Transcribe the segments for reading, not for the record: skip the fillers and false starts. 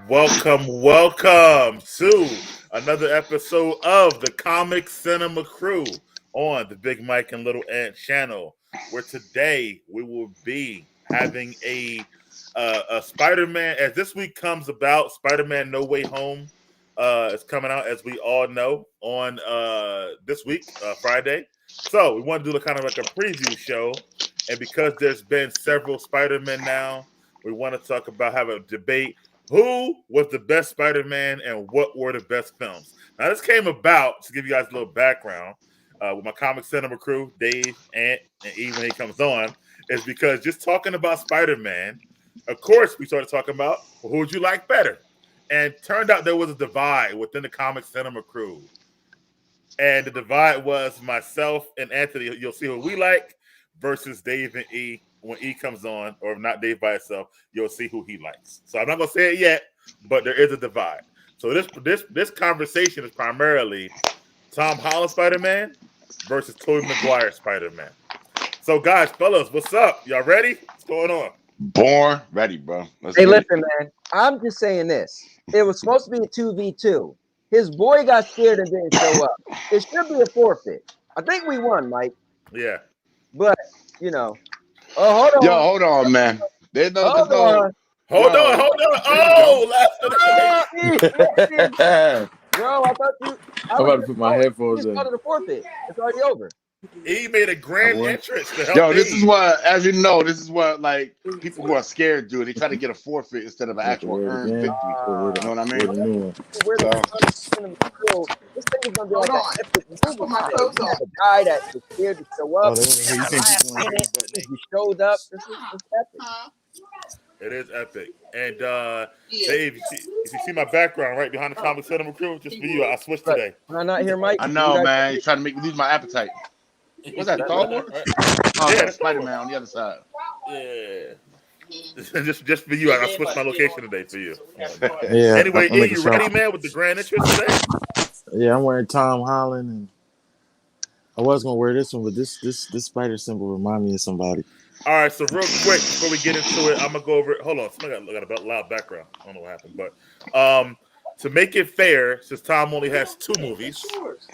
Welcome to another episode of the Comic Cinema Crew on the BigMike and LittleAnt channel, where today we will be having a Spider-Man. As this week comes about, Spider-Man No Way Home is coming out, as we all know, on this week, Friday. So we want to do kind of like a preview show, and because there's been several Spider-Men now, we want to talk about, have a debate. Who was the best Spider-Man and what were the best films? Now, this came about, to give you guys a little background, with my Comic Cinema Crew, Dave, Ant, and E when he comes on, is because just talking about Spider-Man, of course, we started talking about, well, who would you like better? And turned out there was a divide within the Comic Cinema Crew. And the divide was myself and Anthony, you'll see who we like, versus Dave and E. When E comes on, or if not Dave by itself, you'll see who he likes. So I'm not gonna say it yet, but there is a divide. So this conversation is primarily Tom Holland Spider-Man versus Tobey Maguire Spider-Man. So guys, fellas, what's up? Y'all ready? What's going on? Born ready, bro. Hey, listen, man. I'm just saying this. It was supposed to be a 2v2. His boy got scared and didn't show up. It should be a forfeit. I think we won, Mike. Yeah. But you know. Oh, hold on. Yo, hold on, man. Hold on. Oh, bro, I thought you. I'm about to put my headphones in. Go to the forfeit. It's already over. He made a grand entrance to help. Yo, this is what, as you know, this is what like people who are scared do. They try to get a forfeit instead of an actual earned victory. You know what I mean? This thing is gonna be like an epic movie. A guy that was scared to show up. He showed up. This is epic. It is epic. And Dave, if you see my background right behind the Comic Cinema Crew, just for you, I switched today. Can I not hear Mike? I know, man. You're trying to make me lose my appetite. What's that, Star Wars? Oh, that's Spider-Man on the other side. Yeah. just for you, I switched my location today for you. Yeah. Anyway, E, you ready, man, with the grand entrance today? Yeah, I'm wearing Tom Holland, and I was gonna wear this one, but this spider symbol remind me of somebody. All right, so real quick before we get into it, I'm gonna go over it. Hold on, somebody got a loud background. I don't know what happened, but to make it fair, since Tom only has 2 movies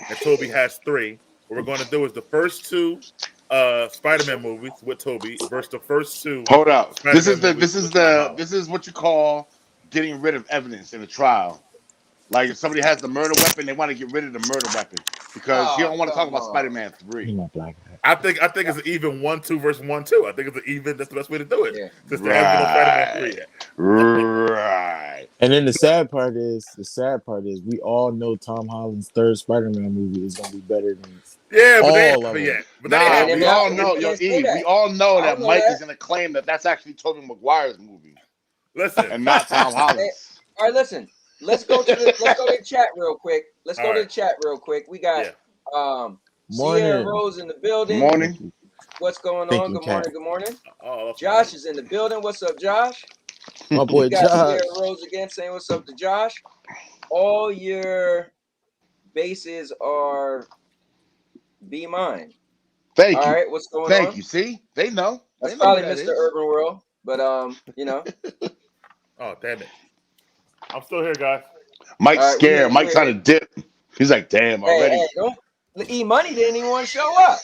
and Tobey has 3, what we're going to do is the first 2 Spider-Man movies with Tobey versus the first 2. Hold up. This is Spider-Man what you call getting rid of evidence in a trial. Like if somebody has the murder weapon, they want to get rid of the murder weapon because you don't want to talk about Spider-Man 3. I think it's an even 1-2 versus 1-2. I think it's an even. That's the best way to do it. Yeah. Since there hasn't been no Spider-Man 3 yet. Right. And then the sad part is we all know Tom Holland's 3rd Spider-Man movie is gonna be better than all of them. We all know, we all know that Mike is gonna claim that that's actually Tobey Maguire's movie. Listen, and not Tom Holland's. All right, listen. Let's go to the chat real quick. To the chat real quick. We got Sierra Rose in the building. Morning. What's going on? Good morning. Good morning. Oh, Josh is in the building. What's up, Josh? My boy got Josh. Sierra Rose again saying what's up to Josh. All your bases are be mine. Thank you. All right, what's going on? Thank you. See, they know. That's probably Mr. Urban World, but you know. Oh, damn it. I'm still here, guys. Mike's scared. Mike's trying to dip. He's like, damn, already. E-Money didn't even want to show up.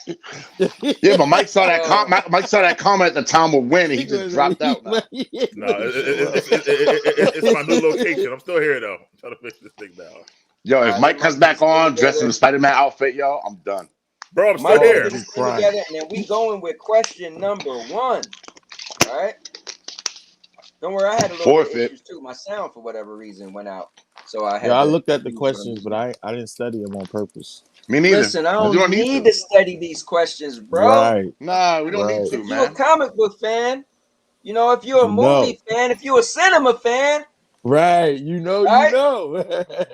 Yeah, but Mike saw that Mike saw that comment at the time of win, and he just dropped out. No, it's my new location. I'm still here, though. I'm trying to fix this thing now. Yo, if Mike comes back on dressed in the Spider-Man outfit, yo, I'm done. Bro, I'm still here. Together, and then we going with question number 1. All right? Don't worry, I had a little bit of issues too. My sound, for whatever reason, went out. So I had. I looked at the questions, but I didn't study them on purpose. Me neither. Listen, I don't need to study these questions, bro. Right. Nah, we don't need to, if man. If you're a comic book fan, you know, if you're a movie fan, if you're a cinema fan. Right. You know.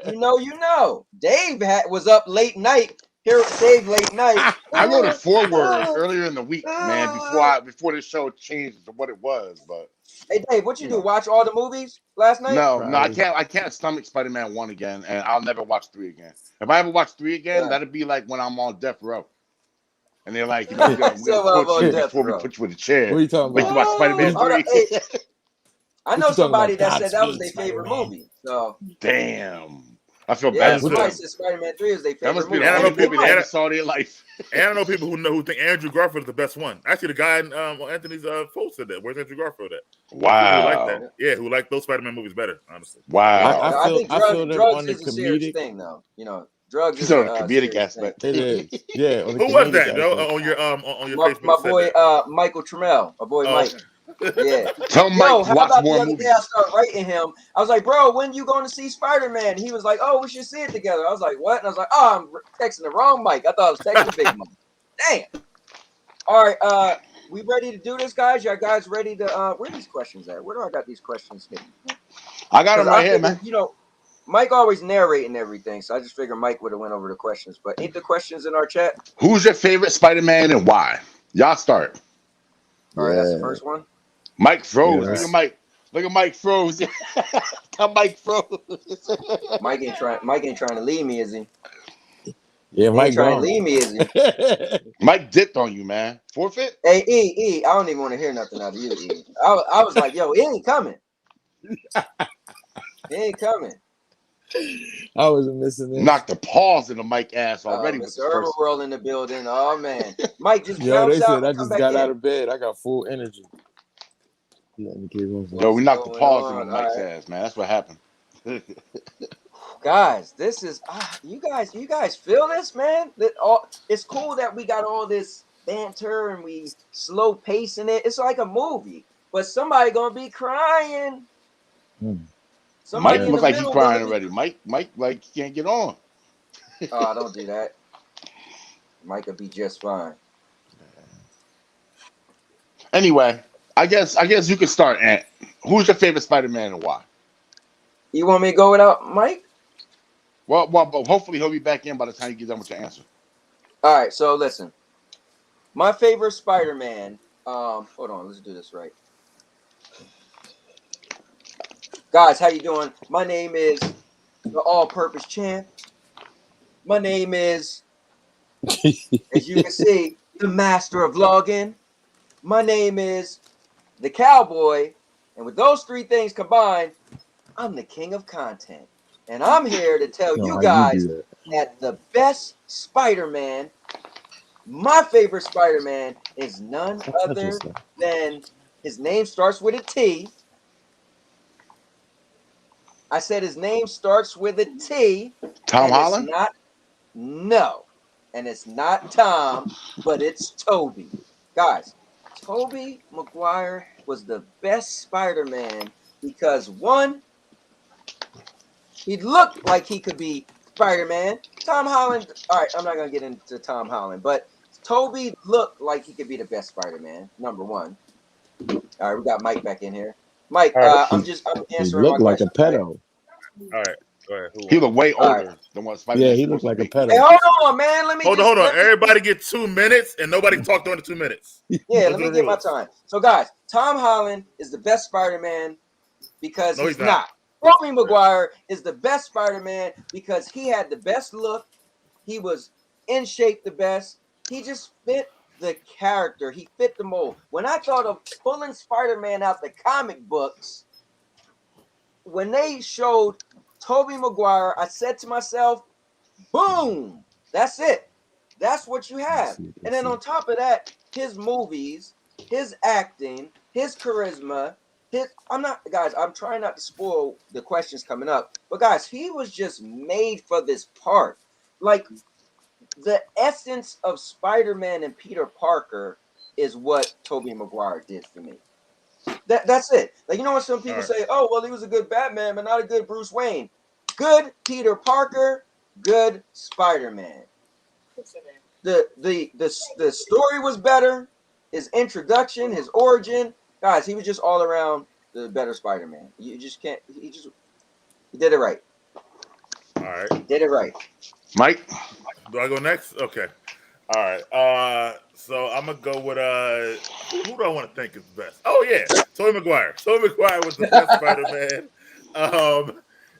You know. Dave was up late night. Here, Dave, late night. I wrote a foreword earlier in the week, man, before this show changed to what it was, but. Hey Dave, what you do? Watch all the movies last night? No, I can't stomach Spider-Man 1 again, and I'll never watch 3 again. If I ever watch 3 again, that'd be like when I'm on death row. And they're like, we're gonna put you before we put you in the chair. What are you talking about? Watch Spider-Man 3. I know somebody that said that was their favorite movie. So damn. I feel yeah, bad. somebody said Spider-Man 3 is their favorite movie. That must be the only movie they ever saw in their life. And I know people who think Andrew Garfield is the best one. Actually, the guy in Anthony's post said that. Where's Andrew Garfield at? Wow. Who like that? Yeah, who like those Spider-Man movies better, honestly. Wow. I think drugs is a serious comedic thing, though. You know, drugs is a a comedic aspect. It is. Yeah. Who was that, though, on your Facebook? My boy, Michael Trammell. My boy, Mike. Yeah. Tell Mike how watch about more the other movies. day I started writing him. I was like, bro, when you going to see Spider-Man? He was like, oh, we should see it together. I was like, what? And I was like, oh, I'm texting the wrong Mike. I thought I was texting Big Mike. Damn. All right, we ready to do this, guys? Y'all guys ready to where are these questions at? Where do I got these questions hidden? I got them right here, man. You know, Mike always narrating everything, so I just figured Mike would have went over the questions. But ain't the questions in our chat? Who's your favorite Spider-Man and why? Y'all start. All right, that's the first one. Mike froze. Yes. Look at Mike. Look at Mike froze. Mike froze. Mike ain't trying to leave me, is he? Yeah, Mike trying to leave me, is he? Mike dipped on you, man. Forfeit? Hey, E, I don't even want to hear nothing out of you, E. I was like, yo, he ain't coming. He ain't coming. I wasn't missing it. Knocked the paws in the Mike ass already. Mr. Herbal World in the building. Oh, man. Mike, just Yo, they bounce out. said I just got out of bed. I got full energy. Yo, we knocked the paws in the Mike's ass, man. That's what happened. Guys, this is you guys feel this, man? It's cool that we got all this banter and we slow pacing it. It's like a movie, but somebody gonna be crying. Mike looks like he's crying already. Mike, like he can't get on. Oh, don't do that. Mike will be just fine. Anyway, I guess you can start, Ant. Who's your favorite Spider-Man and why? You want me to go without Mike? Well, hopefully he'll be back in by the time you get done with your answer. All right, so listen. My favorite Spider-Man. Hold on, let's do this right. Guys, how you doing? My name is the All-Purpose Champ. My name is, as you can see, the Master of Login. My name is the Cowboy, and with those three things combined, I'm the King of Content. And I'm here to tell you guys that the best Spider-Man, my favorite Spider-Man, is none other than, his name starts with a T. I said his name starts with a T. Tom Holland? No. And it's not Tom, but it's Tobey. Guys, Tobey Maguire was the best Spider-Man because, one, he looked like he could be Spider-Man. Tom Holland, all right, I'm not going to get into Tom Holland, but Tobey looked like he could be the best Spider-Man, number one. All right, we got Mike back in here. Mike, I'm answering my question. He looked like a pedo. All right. Go ahead. He looked way older than what Spider-Man. Yeah, he looked like a pedo. Hey, hold on, man. Hold on. Everybody get 2 minutes, and nobody talk during the 2 minutes. Yeah, let me get my time. So, guys, Tom Holland is the best Spider-Man because he's not. Tobey Maguire is the best Spider-Man because he had the best look. He was in shape the best. He just fit the character. He fit the mold. When I thought of pulling Spider-Man out the comic books, when they showed Tobey Maguire, I said to myself, boom, that's it. That's what you have. And then on top of that, his movies, his acting, his charisma, I'm trying not to spoil the questions coming up, but guys, he was just made for this part. Like, the essence of Spider-Man and Peter Parker is what Tobey Maguire did for me. That's it. Like, you know what some people say, oh, well, he was a good Batman, but not a good Bruce Wayne. Good Peter Parker, good Spider-Man. The story was better. His introduction, his origin, guys, he was just all around the better Spider-Man. You just can't. He did it right. All right. He did it right. Mike, do I go next? Okay. All right. So I'm gonna go with who do I want to think is the best? Oh yeah, Tobey Maguire. Tobey Maguire was the best Spider-Man.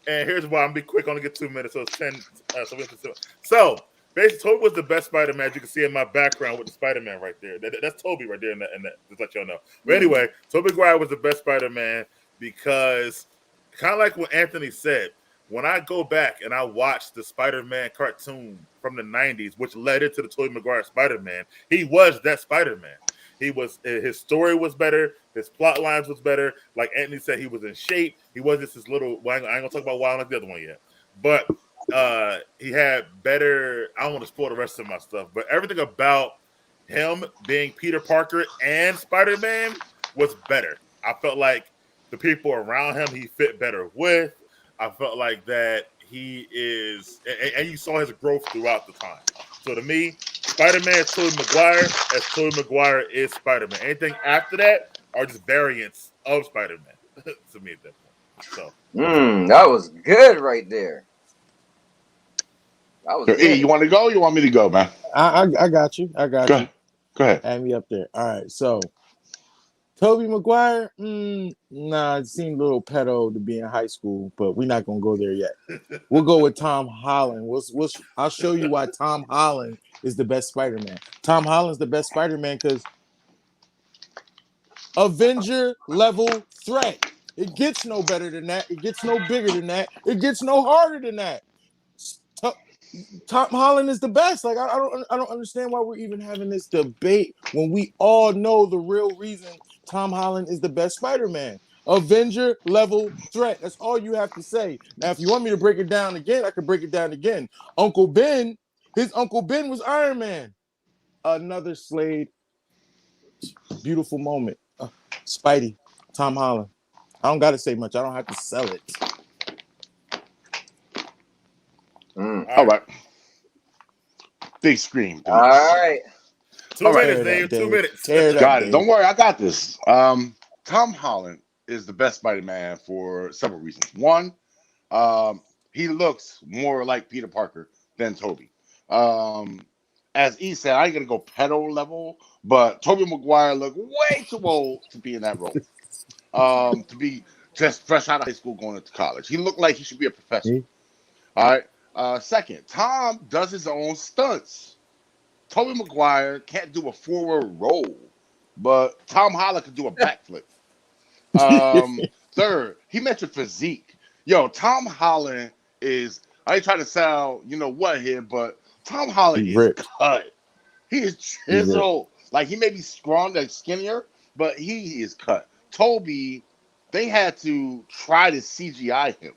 And here's why. I'm gonna be quick. Only get 2 minutes. So it's 10. So basically, Tobey was the best Spider-Man. You can see in my background with the Spider-Man right there. That's Tobey right there. In that, just let y'all know. But anyway, Tobey Maguire was the best Spider-Man because kind of like what Anthony said, when I go back and I watch the Spider-Man cartoon from the 90s, which led into the Tobey Maguire Spider-Man, he was that Spider-Man. His story was better, his plot lines was better. Like Anthony said, he was in shape. He wasn't just this little. Well, I ain't gonna talk about Wild like the other one yet, but he had better. I don't want to spoil the rest of my stuff, but everything about him being Peter Parker and Spider-Man was better. I felt like the people around him he fit better with. I felt like that he is, and you saw his growth throughout the time. So to me, Spider-Man is Tobey Maguire as Tobey Maguire is Spider-Man. Anything after that are just variants of Spider-Man to me at that point. So that was good right there. That was good. Hey, you want to go? Or you want me to go, man? I got you. I got you. Go ahead. Add me up there. All right. So Tobey Maguire, it seemed a little pedo to be in high school, but we're not gonna go there yet. We'll go with Tom Holland. I'll show you why Tom Holland is the best Spider-Man. Tom Holland's the best Spider-Man because Avenger level threat. It gets no better than that. It gets no bigger than that. It gets no harder than that. Tom Holland is the best. Like I don't understand why we're even having this debate when we all know the real reason Tom Holland is the best Spider-Man. Avenger level threat. That's all you have to say. Now, if you want me to break it down again, I can break it down again. His Uncle Ben was Iron Man. Another Slade. Beautiful moment. Spidey, Tom Holland. I don't got to say much. I don't have to sell it. All right. Big scream. All right. 2 minutes, Dave. 2 minutes. Got it. Don't worry. I got this. Tom Holland is the best Spider-Man for several reasons. One, he looks more like Peter Parker than Tobey. As E said, I ain't going to go pedo level, but Tobey Maguire looked way too old to be in that role. To be just fresh out of high school going into college. He looked like he should be a professor. All right. Second, Tom does his own stunts. Tobey Maguire can't do a forward roll, but Tom Holland can do a backflip. Third, he mentioned physique. Yo, Tom Holland is, I ain't trying to sound, you know what here, but Tom Holland is cut. He is chiseled. Like, he may be strong, like skinnier, but he is cut. Tobey, they had to try to CGI him.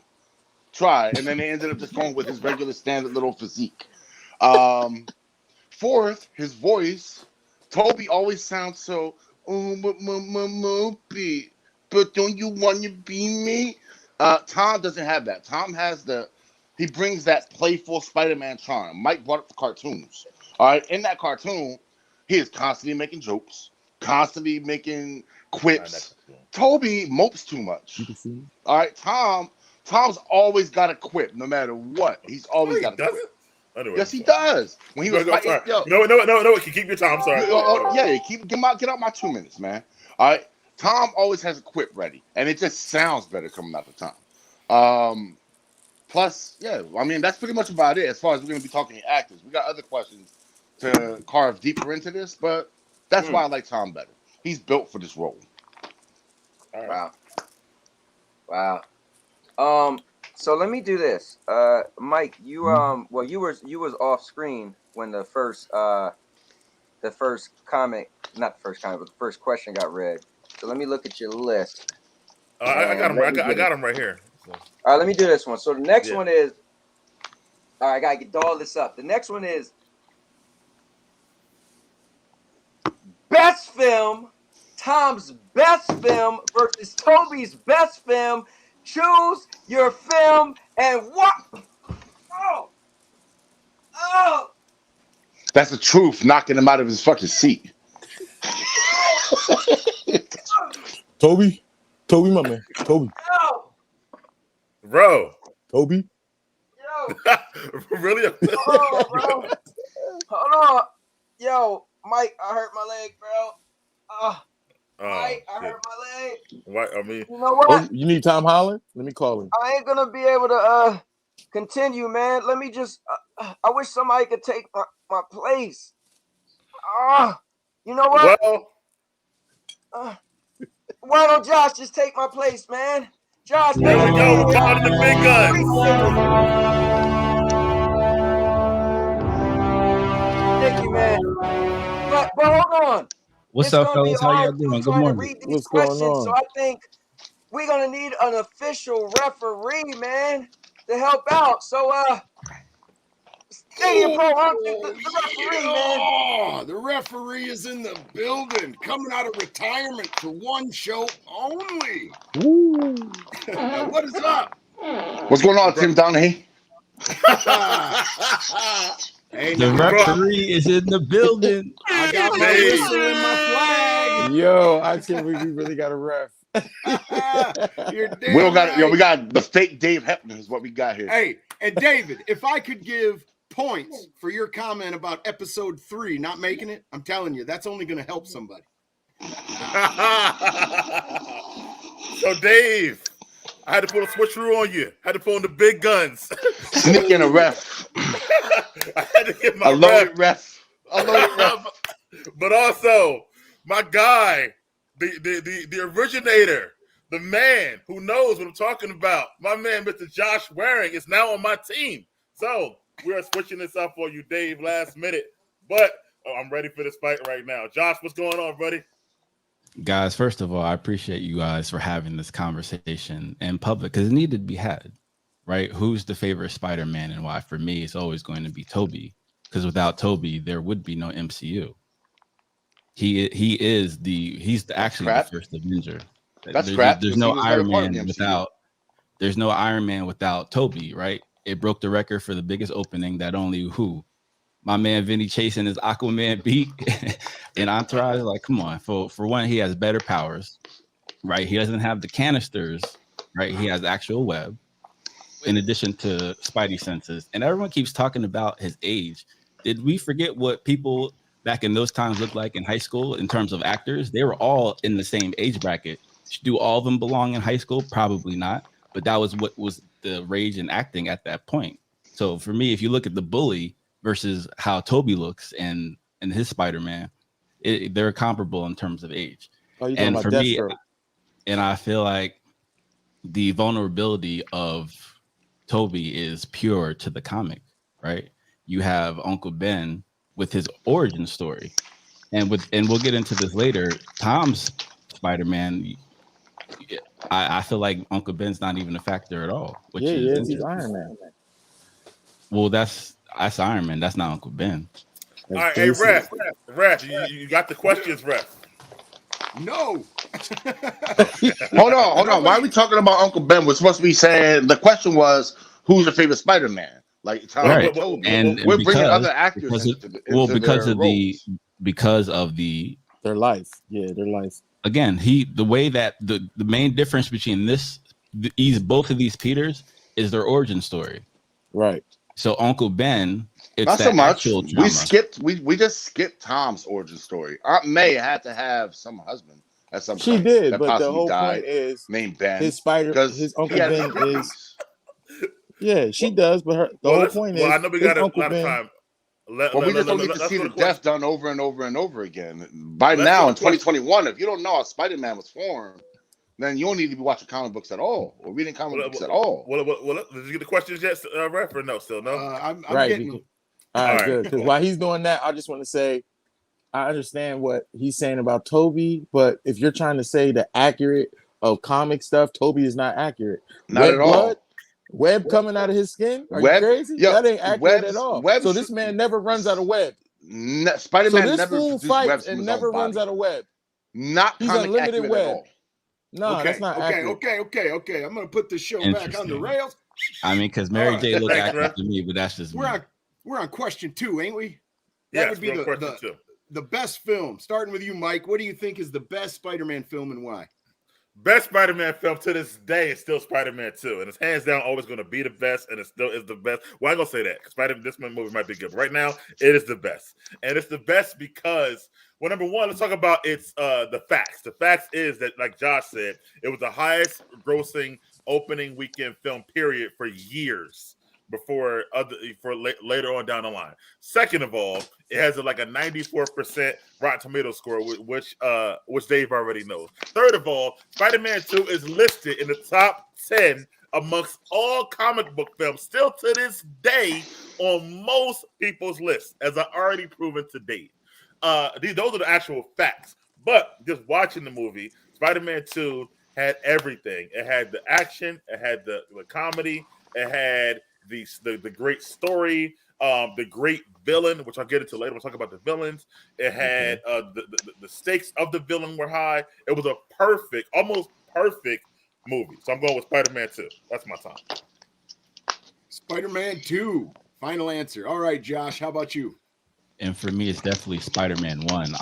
And then they ended up just going with his regular standard little physique. Fourth, his voice. Tobey always sounds so, but don't you want to be me? Tom doesn't have that. Tom has he brings that playful Spider-Man charm. Mike brought up the cartoons. All right, in that cartoon, he is constantly making jokes, constantly making quips. Tobey mopes too much. All right, Tom's always got a quip, no matter what. He's always got a quip. Anyway, yes, he does. When he was fighting, no, keep your time. I'm sorry. Get out my 2 minutes, man. All right, Tom always has a quip ready, and it just sounds better coming out of Tom. Plus, I mean that's pretty much about it as far as we're going to be talking actors. We got other questions to carve deeper into this, but that's why I like Tom better. He's built for this role. All right. Wow. So let me do this. Mike, you you was off screen when the first question got read. So let me look at your list. I got him right here. So. All right, let me do this one. So the next one is, all right, I gotta get all this up. The next one is best film, Tom's best film versus Tobey's best film. Choose your film and what? Oh! That's the truth, knocking him out of his fucking seat. Tobey, my man. Tobey. Yo! Bro. Tobey. Yo. Really? Hold on, bro. Hold on. Yo, Mike, I hurt my leg, bro. Mike, I hurt my leg. What? I mean, you know what? You need Tom Holland? Let me call him. I ain't gonna be able to continue, man. Let me just. I wish somebody could take my place. You know what? Well, Why don't Josh just take my place, man? Josh, There we go. We're calling the big guns. Thank you, man. But hold on. What's up, fellas? How y'all doing? Good morning. Read these What's going questions, on? so I think we're gonna need an official referee, man, to help out. So, Stadia Pro, the referee, man. Oh, the referee is in the building, coming out of retirement for one show only. What is up? What's going on, Tim Donahue? Hey, The referee is in the building. I got my whistle and my flag. Yo, I can't believe we really got a ref. You're damn We don't got right. yo. We got the fake Dave Hepner is what we got here. Hey, and David, if I could give points for your comment about episode 3 not making it, I'm telling you, that's only going to help somebody. So, Dave, I had to pull a switcheroo on you. I had to pull in the big guns. Sneaking a ref. I had to get my A loaded ref. A loaded ref. But also, my guy, the originator, the man who knows what I'm talking about, my man, Mr. Josh Waring, is now on my team. So we are switching this up for you, Dave, last minute. But I'm ready for this fight right now. Josh, what's going on, buddy? Guys, first of all, I appreciate you guys for having this conversation in public because it needed to be had, right? Who's the favorite Spider-Man and why? For me, it's always going to be Tobey, because without Tobey, there would be no MCU. He's actually the first Avenger. There's no Iron Man without Tobey, right? It broke the record for the biggest opening that only my man Vinny chasing his Aquaman beat and Entourage. Like, come on. For one, he has better powers, right? He doesn't have the canisters, right? He has actual web in addition to Spidey senses. And everyone keeps talking about his age. Did we forget what people back in those times looked like in high school in terms of actors? They were all in the same age bracket. Do all of them belong in high school? Probably not. But that was what was the rage in acting at that point. So for me, if you look at the Bully versus how Tobey looks and his Spider-Man, they're comparable in terms of age. And for me, and I feel like the vulnerability of Tobey is pure to the comic, right? You have Uncle Ben with his origin story, and we'll get into this later. Tom's Spider-Man, I feel like Uncle Ben's not even a factor at all. Which is he's Iron Man. Well, that's Iron Man. That's not Uncle Ben. All right, hey, Ref, you got the questions, Ref. No. Hold on. Why are we talking about Uncle Ben? We're supposed to be saying the question was who's your favorite Spider-Man? Like, right. And we're bringing other actors because of their life. Yeah, their life. Again, the way that the main difference between both of these Peters is their origin story. Right. So Uncle Ben, it's not so much. We just skipped Tom's origin story. Aunt May had to have some husband at some point. She did, but the whole point is named Ben. His Uncle Ben is. Yeah, she does, but the whole point is. I know we got a lot of time. We just don't need to see the death done over and over and over again. By now, in 2021, if you don't know how Spider-Man was formed, then you don't need to be watching comic books at all or reading comic books at all. Well, did you get the questions yet, Ref, or no? Still no? I'm right. Getting them. All right, good. Because while he's doing that, I just want to say, I understand what he's saying about Tobey, but if you're trying to say the accurate of comic stuff, Tobey is not accurate. Not at all. Web coming out of his skin? Are you crazy? That ain't accurate at all. So this man never runs out of web. Spider-Man never fights and never runs out of web. He's unlimited web. At all. No, that's not accurate. Okay. I'm gonna put this show back on the rails. I mean, because Mary J looked accurate to me, but that's just we're on question 2, ain't we? That would be the best film. Starting with you, Mike. What do you think is the best Spider-Man film and why? Best Spider-Man film to this day is still Spider-Man 2, and it's hands down always going to be the best, and it still is the best. Well, I'm going to say that because this movie might be good, but right now it is the best, and it's the best because, well, number one, let's talk about the facts. The facts is that, like Josh said, it was the highest grossing opening weekend film period for years. before later on down the line. Second of all, it has like a 94% Rotten Tomato score, which Dave already knows. Third of all, Spider-Man 2 is listed in the top 10 amongst all comic book films still to this day on most people's lists, as I already proven to date. Those are the actual facts. But just watching the movie, Spider-Man 2 had everything. It had the action, it had the comedy, it had the great story, the great villain, which I'll get into later. We'll talk about the villains. It had the stakes of the villain were high. It was a perfect, almost perfect movie. So I'm going with Spider-Man 2. That's my time. Spider-Man 2. Final answer. All right, Josh, how about you? And for me, it's definitely Spider-Man 1.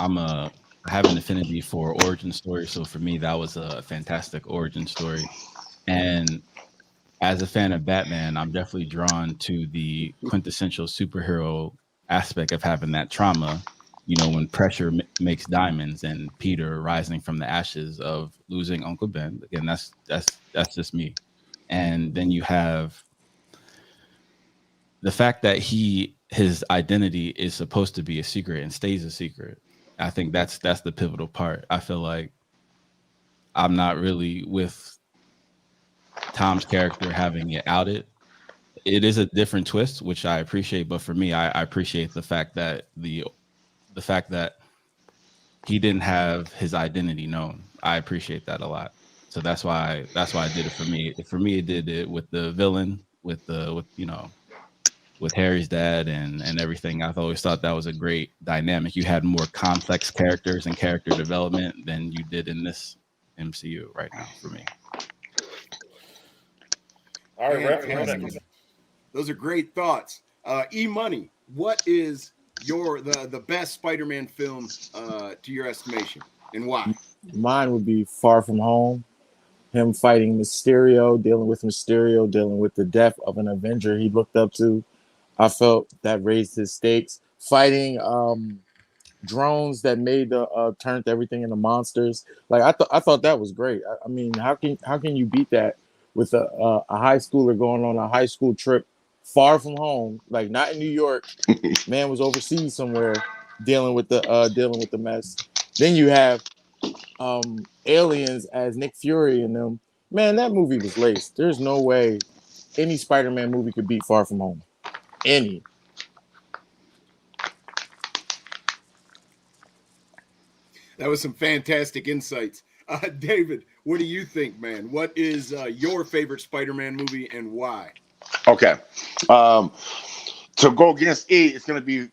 I have an affinity for origin stories, so for me, that was a fantastic origin story. And as a fan of Batman, I'm definitely drawn to the quintessential superhero aspect of having that trauma. You know, when pressure makes diamonds, and Peter rising from the ashes of losing Uncle Ben. Again, that's just me. And then you have the fact that his identity is supposed to be a secret and stays a secret. I think that's the pivotal part. I feel like I'm not really with Tom's character having it outed. It is a different twist, which I appreciate, but for me, I appreciate the fact that the fact that he didn't have his identity known. I appreciate that a lot. So that's why I did it for me. For me, it did it with the villain, with Harry's dad and everything. I've always thought that was a great dynamic. You had more complex characters and character development than you did in this MCU right now for me. All right, those are great thoughts. E-Money, what is the best Spider-Man film to your estimation, and why? Mine would be Far From Home. Him fighting Mysterio, dealing with the death of an Avenger he looked up to. I felt that raised his stakes. Fighting drones that made turned everything into monsters. Like I thought that was great. I mean, how can you beat that with a high schooler going on a high school trip far from home, like not in New York? Man was overseas somewhere dealing with the mess. Then you have aliens as Nick Fury and them. Man, that movie was laced. There's no way any Spider-Man movie could beat Far From Home. Any. That was some fantastic insights. David, what do you think, man? What is your favorite Spider-Man movie and why? Okay. To go against E, it's gonna be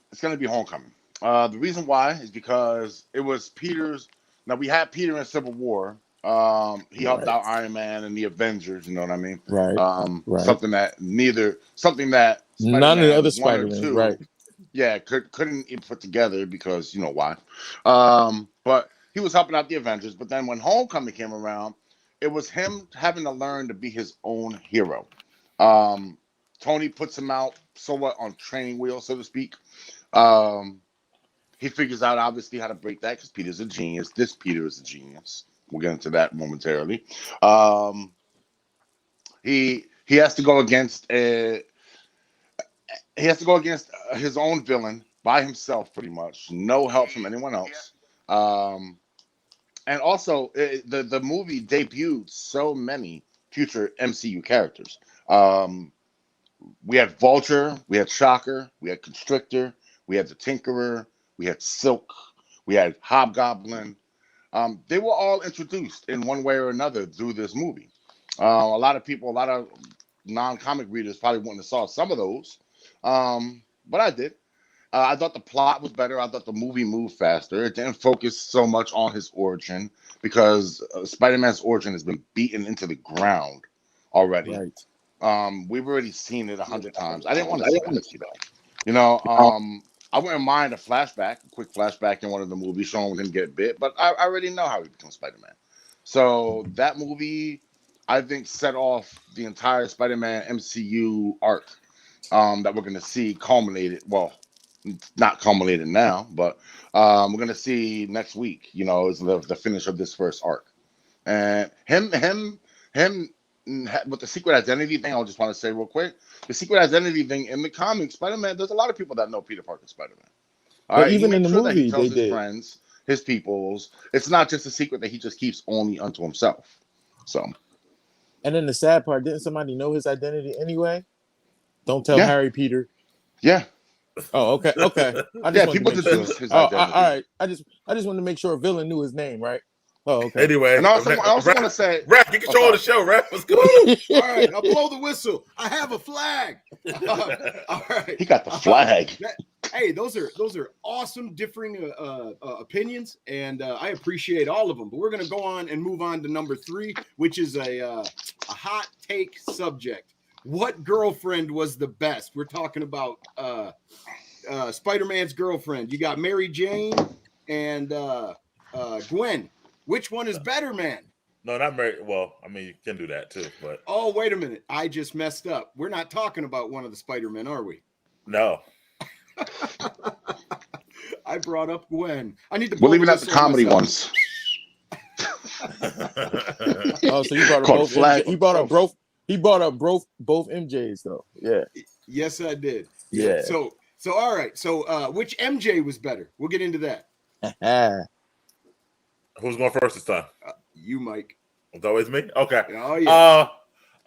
Homecoming. The reason why is because it was Peter's. Now we had Peter in Civil War. He helped out Iron Man and the Avengers. You know what I mean? Right. Right. Something that none of the other Spider-Man, right? Yeah, couldn't even put together because you know why. But he was helping out the Avengers. But then when Homecoming came around, it was him having to learn to be his own hero. Tony puts him out somewhat on training wheels, so to speak. He figures out obviously how to break that because Peter's a genius. This Peter is a genius. We'll get into that momentarily. He has to go against his own villain by himself, pretty much. No help from anyone else. And also, the movie debuted so many future MCU characters. We had Vulture, we had Shocker, we had Constrictor, we had the Tinkerer, we had Silk, we had Hobgoblin. They were all introduced in one way or another through this movie. A lot of non-comic readers probably wouldn't have saw some of those, but I did. I thought the plot was better. I thought the movie moved faster. It didn't focus so much on his origin because Spider-Man's origin has been beaten into the ground already. Right. We've already seen it 100 times. I didn't want to see that. You know, I wouldn't mind a quick flashback in one of the movies showing him get bit, but I already know how he becomes Spider-Man. So that movie, I think, set off the entire Spider-Man MCU arc that we're going to see culminated. Well, not culminated now, but we're going to see next week. You know, is the finish of this first arc, and him with the secret identity thing, I just want to say real quick, the secret identity thing in the comics, Spider-Man, there's a lot of people that know Peter Parker's Spider-Man. All But right, even he in makes the sure that he movie, tells they his did. friends, his peoples. It's not just a secret that he just keeps only unto himself. So, And then the sad part, didn't somebody know his identity anyway? Don't tell Yeah. Harry, Peter. yeah, Oh, okay. I just yeah, wanted to people make sure. deduce his Oh, identity. all right. I just wanted to make sure a villain knew his name, right? Oh, okay. Anyway, And also, I also want to say, Rap, get control of the show, Rap. Let's go. All right, I'll blow the whistle. I have a flag. All right. he got the flag. Hey, those are awesome differing opinions, and I appreciate all of them. But we're gonna go on and move on to number 3, which is a hot take subject. What girlfriend was the best? We're talking about Spider-Man's girlfriend. You got Mary Jane and Gwen. Which one is better, man? No, not Mary. Well, I mean, you can do that too, but Oh, wait a minute. I just messed up. We're not talking about one of the Spider-Men, are we? no. I brought up Gwen. I need to. We're blow leaving out the whistle comedy myself. ones. Oh, so you brought up Called both. flag. He brought up both. He brought up both MJs though. Yeah. Yes, I did. Yeah. So all right. So which MJ was better? We'll get into that. Who's going first this time? You, Mike. It's always me? Okay. Oh yeah. All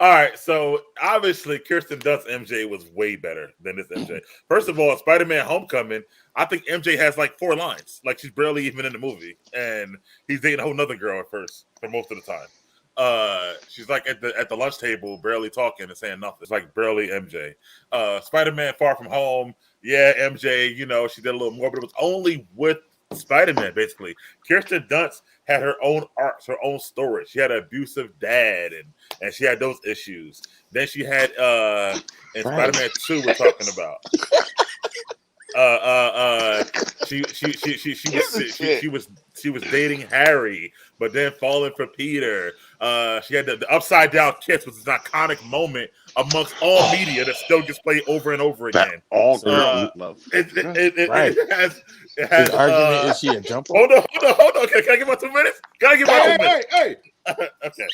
right. So obviously, Kirsten Dunst's MJ was way better than this MJ. First of all, Spider-Man: Homecoming, I think MJ has like 4 lines. Like she's barely even in the movie, and he's dating a whole nother girl at first for most of the time. She's like at the lunch table, barely talking and saying nothing. It's like barely MJ. Spider-Man: Far From Home, yeah, MJ. You know, she did a little more, but it was only with Spider-Man, basically. Kirsten Dunst had her own arcs, her own story. She had an abusive dad, and she had those issues. Then she had in Spider-Man 2 we're talking about. She was dating Harry, but then falling for Peter. She had the upside down kiss, which is an iconic moment amongst all media that still gets played over and over again. All girls love. It has. His argument is she a jumper? Hold on. Okay, can I give my 2 minutes? Can I give my 2 minutes? Hey. Okay.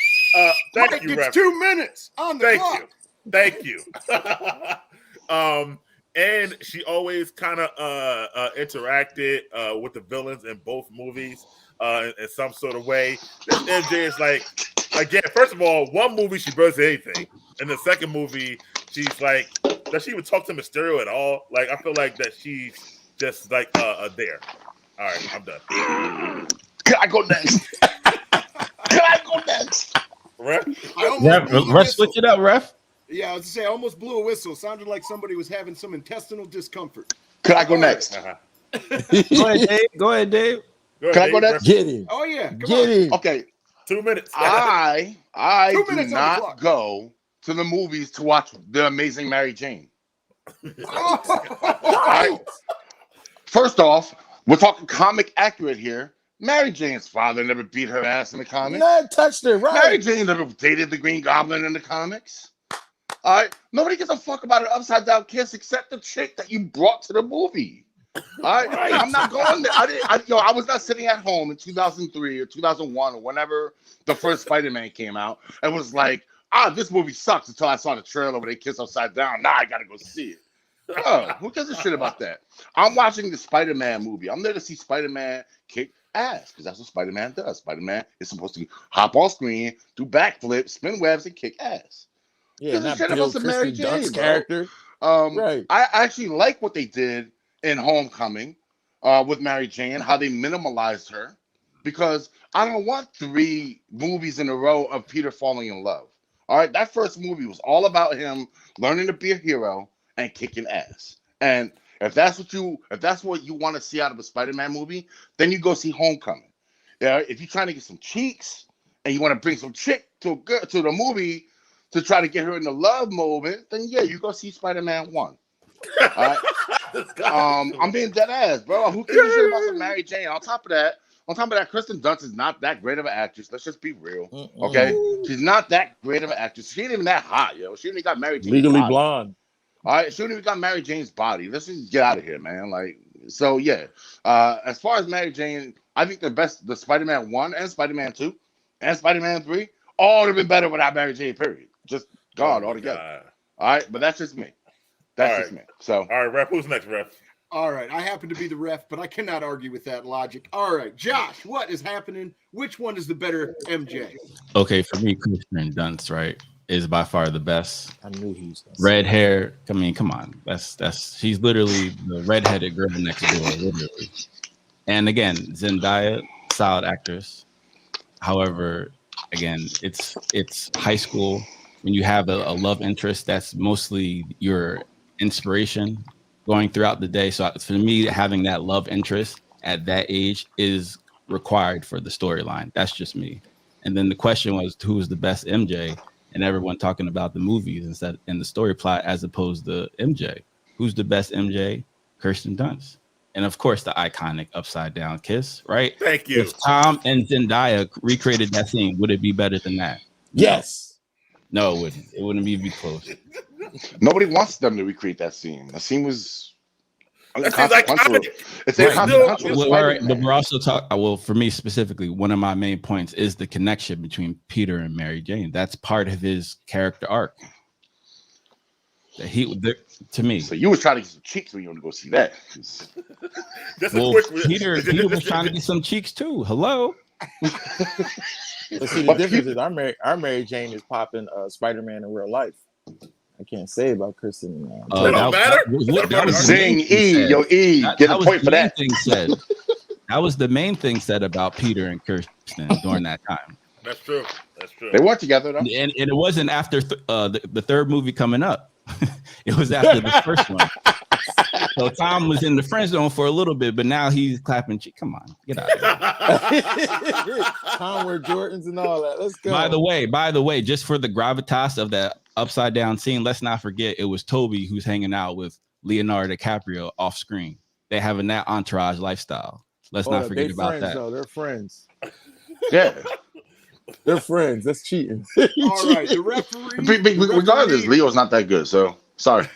Thank Mike you, gets Rev. 2 minutes on the clock. Thank you. And she always kind of interacted with the villains in both movies in some sort of way. This MJ is like, again, first of all, one movie she barely said anything. In the second movie, she's like, does she even talk to Mysterio at all? Like, I feel like that she's just like there. All right, I'm done. Can I go next? Ref? Ref, switch it up, Ref. Yeah, I was to say, I almost blew a whistle. Sounded like somebody was having some intestinal discomfort. Can I go next? Uh-huh. Go ahead, Dave. Can I go next? Get him. Oh yeah, come Get on. him. Okay. 2 minutes. I 2 do minutes on the not clock. go to the movies to watch The Amazing Mary Jane. First off, we're talking comic accurate here. Mary Jane's father never beat her ass in the comics. Not touched her, right? Mary Jane never dated the Green Goblin in the comics. All right, nobody gives a fuck about an upside down kiss except the chick that you brought to the movie. All right, I'm not going there. I was not sitting at home in 2003 or 2001 or whenever the first Spider-Man came out and was like, this movie sucks until I saw the trailer where they kiss upside down. Now I gotta go see it. Oh, who gives a shit about that? I'm watching the Spider-Man movie. I'm there to see Spider-Man kick ass because that's what Spider-Man does. Spider-Man is supposed to hop on screen, do backflips, spin webs, and kick ass. Yeah, not shit Bill about the Mary Kristen Jane, Dunst's bro. character. Right. I actually like what they did in Homecoming with Mary Jane, how they minimalized her, because I don't want 3 movies in a row of Peter falling in love. All right, that first movie was all about him learning to be a hero and kicking ass. And if that's what you want to see out of a Spider-Man movie, then you go see Homecoming. Yeah, if you're trying to get some cheeks and you want to bring some chick to the movie to try to get her in the love moment, then yeah, you go see Spider-Man 1. All right. I'm being dead ass, bro. Who gives a shit about some Mary Jane? On top of that, Kristen Dunst is not that great of an actress. Let's just be real, okay? She's not that great of an actress. She ain't even that hot, yo. She only got Mary Jane's Legally body. Blonde. All right, she only even got Mary Jane's body. Let's just get out of here, man. Like, so yeah. As far as Mary Jane, I think the Spider-Man 1 and Spider-Man 2 and Spider-Man 3 all would have been better without Mary Jane. Period. Just gone altogether. God. All right, but that's just me. That's just me. So, all right, ref. Who's next, ref? All right, I happen to be the ref, but I cannot argue with that logic. All right, Josh, what is happening? Which one is the better MJ? Okay, for me, Kristen Dunst, right, is by far the best. I knew he was red hair. I mean, come on, that's she's literally the redheaded girl next door, literally. And again, Zendaya, solid actress. However, again, it's high school. When you have a love interest, that's mostly your inspiration going throughout the day. So for me, having that love interest at that age is required for the storyline. That's just me. And then the question was, who's the best MJ? And everyone talking about the movies instead in the story plot as opposed to MJ. Who's the best MJ? Kirsten Dunst. And of course, the iconic upside down kiss, right? Thank you. If Tom and Zendaya recreated that scene, would it be better than that? Yes. No, it wouldn't. It wouldn't even be close. Nobody wants them to recreate that scene. That scene was iconic. It's Right. inconsequential. Well, all right, but we're also talking. Well, for me specifically, one of my main points is the connection between Peter and Mary Jane. That's part of his character arc. That to me. So you was trying to get some cheeks when you want to go see that. Well, Peter was trying to get some cheeks too. Hello. But see, the difference is our Mary Jane is popping Spider-Man in real life. I can't say about Kristen. Zing E, yo E, get a point for that. That was the main thing said about Peter and Kirsten during that time. That's true. That's true. They worked together though, and it wasn't after the third movie coming up. It was after the first one. So Tom was in the friend zone for a little bit, but now he's clapping. Come on, get out of here. Tom wear Jordans and all that. Let's go. By the way, just for the gravitas of that upside down scene, let's not forget it was Toby who's hanging out with Leonardo DiCaprio off screen. They having that entourage lifestyle. Let's not forget about friends, that. Though. They're friends. Yeah. They're friends. That's cheating. All right, the referee. Regardless, Leo's not that good, so sorry.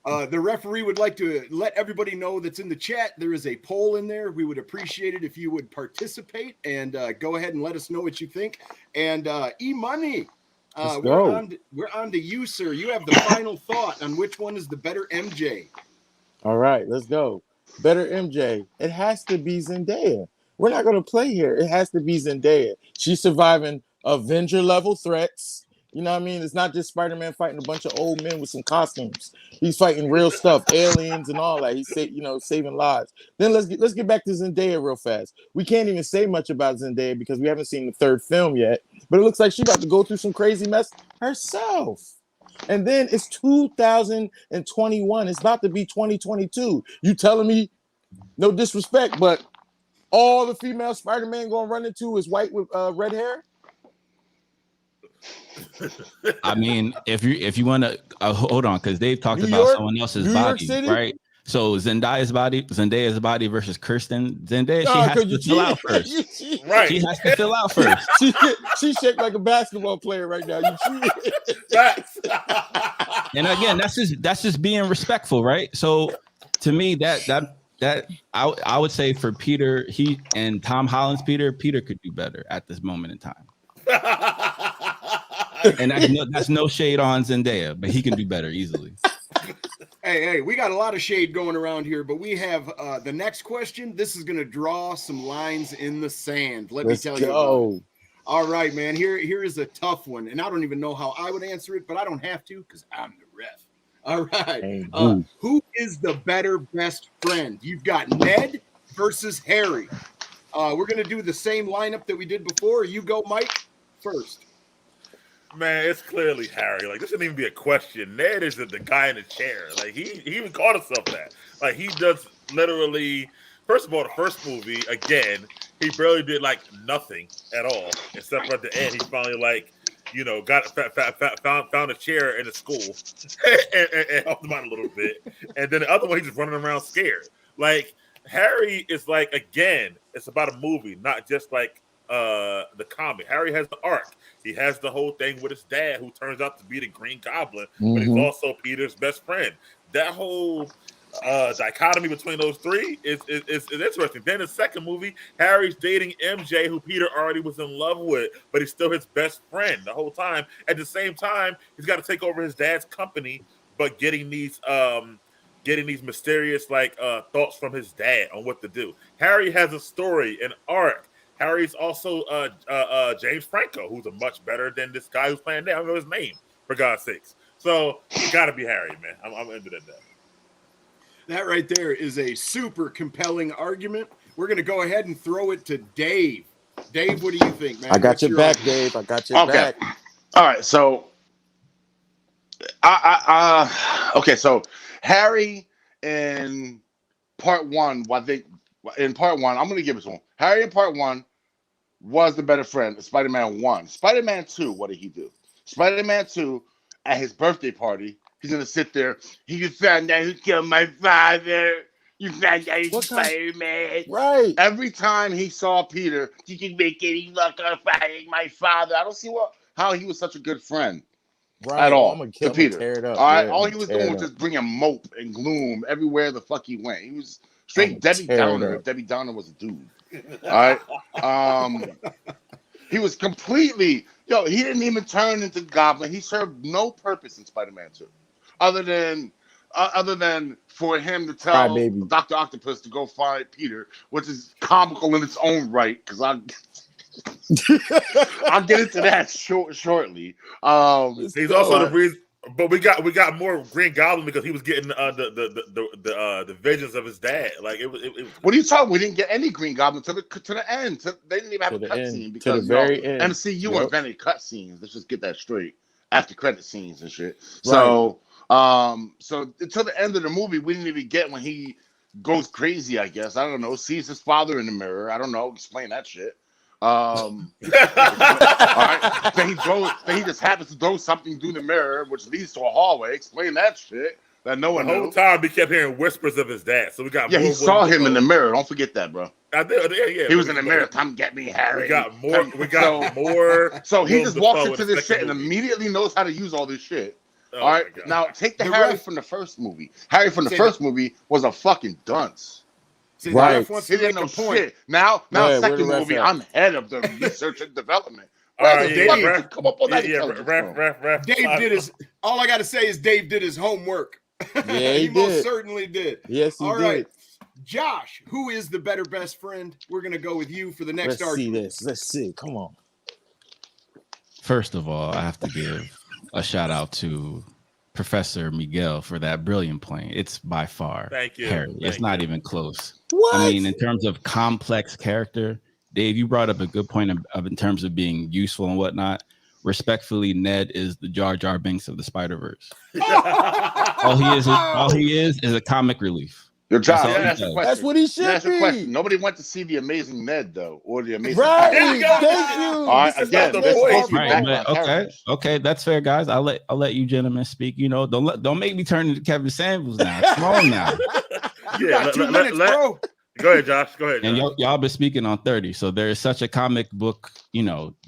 The referee would like to let everybody know that's in the chat. There is a poll in there. We would appreciate it if you would participate and go ahead and let us know what you think. And E-Money, we're on to you, sir. You have the final thought on which one is the better MJ. All right, let's go. Better MJ. It has to be Zendaya. We're not going to play here. It has to be Zendaya. She's surviving Avenger level threats. You know what I mean? It's not just Spider-Man fighting a bunch of old men with some costumes. He's fighting real stuff, aliens and all that. He's saving lives. Then let's get back to Zendaya real fast. We can't even say much about Zendaya because we haven't seen the third film yet. But it looks like she's about to go through some crazy mess herself. And then it's 2021. It's about to be 2022. You telling me, no disrespect, but all the female Spider-Man gonna run into is white with red hair? I mean, if you want to hold on, because they've talked about someone else's body, right? So Zendaya's body versus Kirsten. Zendaya, she has to fill out first. Right. She has to fill out first. She shaped like a basketball player right now. And again, that's just being respectful, right? So to me, that I would say for Peter, he and Tom Holland's Peter could do better at this moment in time. And that's no shade on Zendaya, but he can do better easily. Hey, we got a lot of shade going around here, but we have the next question. This is going to draw some lines in the sand. Let's tell you. All right, man. Here is a tough one, and I don't even know how I would answer it, but I don't have to because I'm the ref. All right. Who is the better best friend? You've got Ned versus Harry. We're going to do the same lineup that we did before. You go, Mike, first. Man, it's clearly Harry. Like, this shouldn't even be a question. Ned is the guy in the chair. Like, he even called himself that. Like, he does literally, first of all, the first movie, again, he barely did, like, nothing at all. Except for at the end, he finally, like, you know, found a chair in the school and helped him out a little bit. And then the other one, he's just running around scared. Like, Harry is, like, again, it's about a movie, not just, like, the comic. Harry has the arc. He has the whole thing with his dad, who turns out to be the Green Goblin, but he's also Peter's best friend. That whole dichotomy between those three is interesting. Then the second movie, Harry's dating MJ, who Peter already was in love with, but he's still his best friend the whole time. At the same time, he's got to take over his dad's company, but getting these mysterious thoughts from his dad on what to do. Harry has a story, an arc. Harry's also James Franco, who's a much better than this guy who's playing there. I don't know his name, for God's sakes. So it got to be Harry, man. I'm into that. That right there is a super compelling argument. We're going to go ahead and throw it to Dave. Dave, what do you think, man? I got your back, Dave. I got your back. All right, so okay, so Harry in part one, I'm going to give it to him. Harry in part one was the better friend of Spider-Man 1. Spider-Man 2, what did he do? Spider-Man 2, at his birthday party, he's going to sit there. You found out who killed my father. You found out who's Spider-Man. Right. Every time he saw Peter, you can make any luck on finding my father. I don't see how he was such a good friend at all to Peter. All right, all he was doing was just bringing mope and gloom everywhere the fuck he went. He was straight Debbie Downer. If Debbie Downer was a dude. All right. He was completely, he didn't even turn into Goblin. He served no purpose in Spider-Man 2, other than for him to tell Dr. Octopus to go find Peter, which is comical in its own right, because I'll get into that shortly. He's also the reason. But we got more Green Goblin because he was getting the visions of his dad. Like it was. What are you talking? We didn't get any Green Goblin to the end. They didn't even have a cutscene because end. MCU invented cutscenes. Let's just get that straight. After credit scenes and shit. Right. So until the end of the movie, we didn't even get when he goes crazy. I guess I don't know. Sees his father in the mirror. I don't know. Explain that shit. All right. Then he just happens to throw something through the mirror, which leads to a hallway. Explain that shit that no one knew. The whole time we kept hearing whispers of his dad. So we got he saw him in the mirror. Don't forget that, bro. I did, yeah. He was in the mirror. Come get me, Harry. We got more. So he just walks into this shit and immediately knows how to use all this shit. All right. Now take the Harry from the first movie. Harry from the first movie was a fucking dunce. See, right. He didn't know shit. Now second movie, I'm head of the research and development. Dave, come up on that. Dave did his. All I got to say is Dave did his homework. Yeah, he most certainly did. Yes, he did. All right, Josh, who is the better best friend? We're gonna go with you for the next argument. Let's see. Come on. First of all, I have to give a shout out to Professor Miguel for that brilliant point. It's by far Harry. It's not even close. What? I mean, in terms of complex character, Dave, you brought up a good point of in terms of being useful and whatnot. Respectfully, Ned is the Jar Jar Binks of the Spider-Verse. all he is a comic relief. Your job. That's what he should be. Nobody went to see the Amazing Ned though, or the Amazing. Right. Thank you. All right. Again, okay. That's fair, guys. I'll let you gentlemen speak. Don't make me turn into Kevin Samuels now. Come on now. You got 2 minutes, bro. Go ahead, Josh. And y'all been speaking on 30. So there is such a comic book,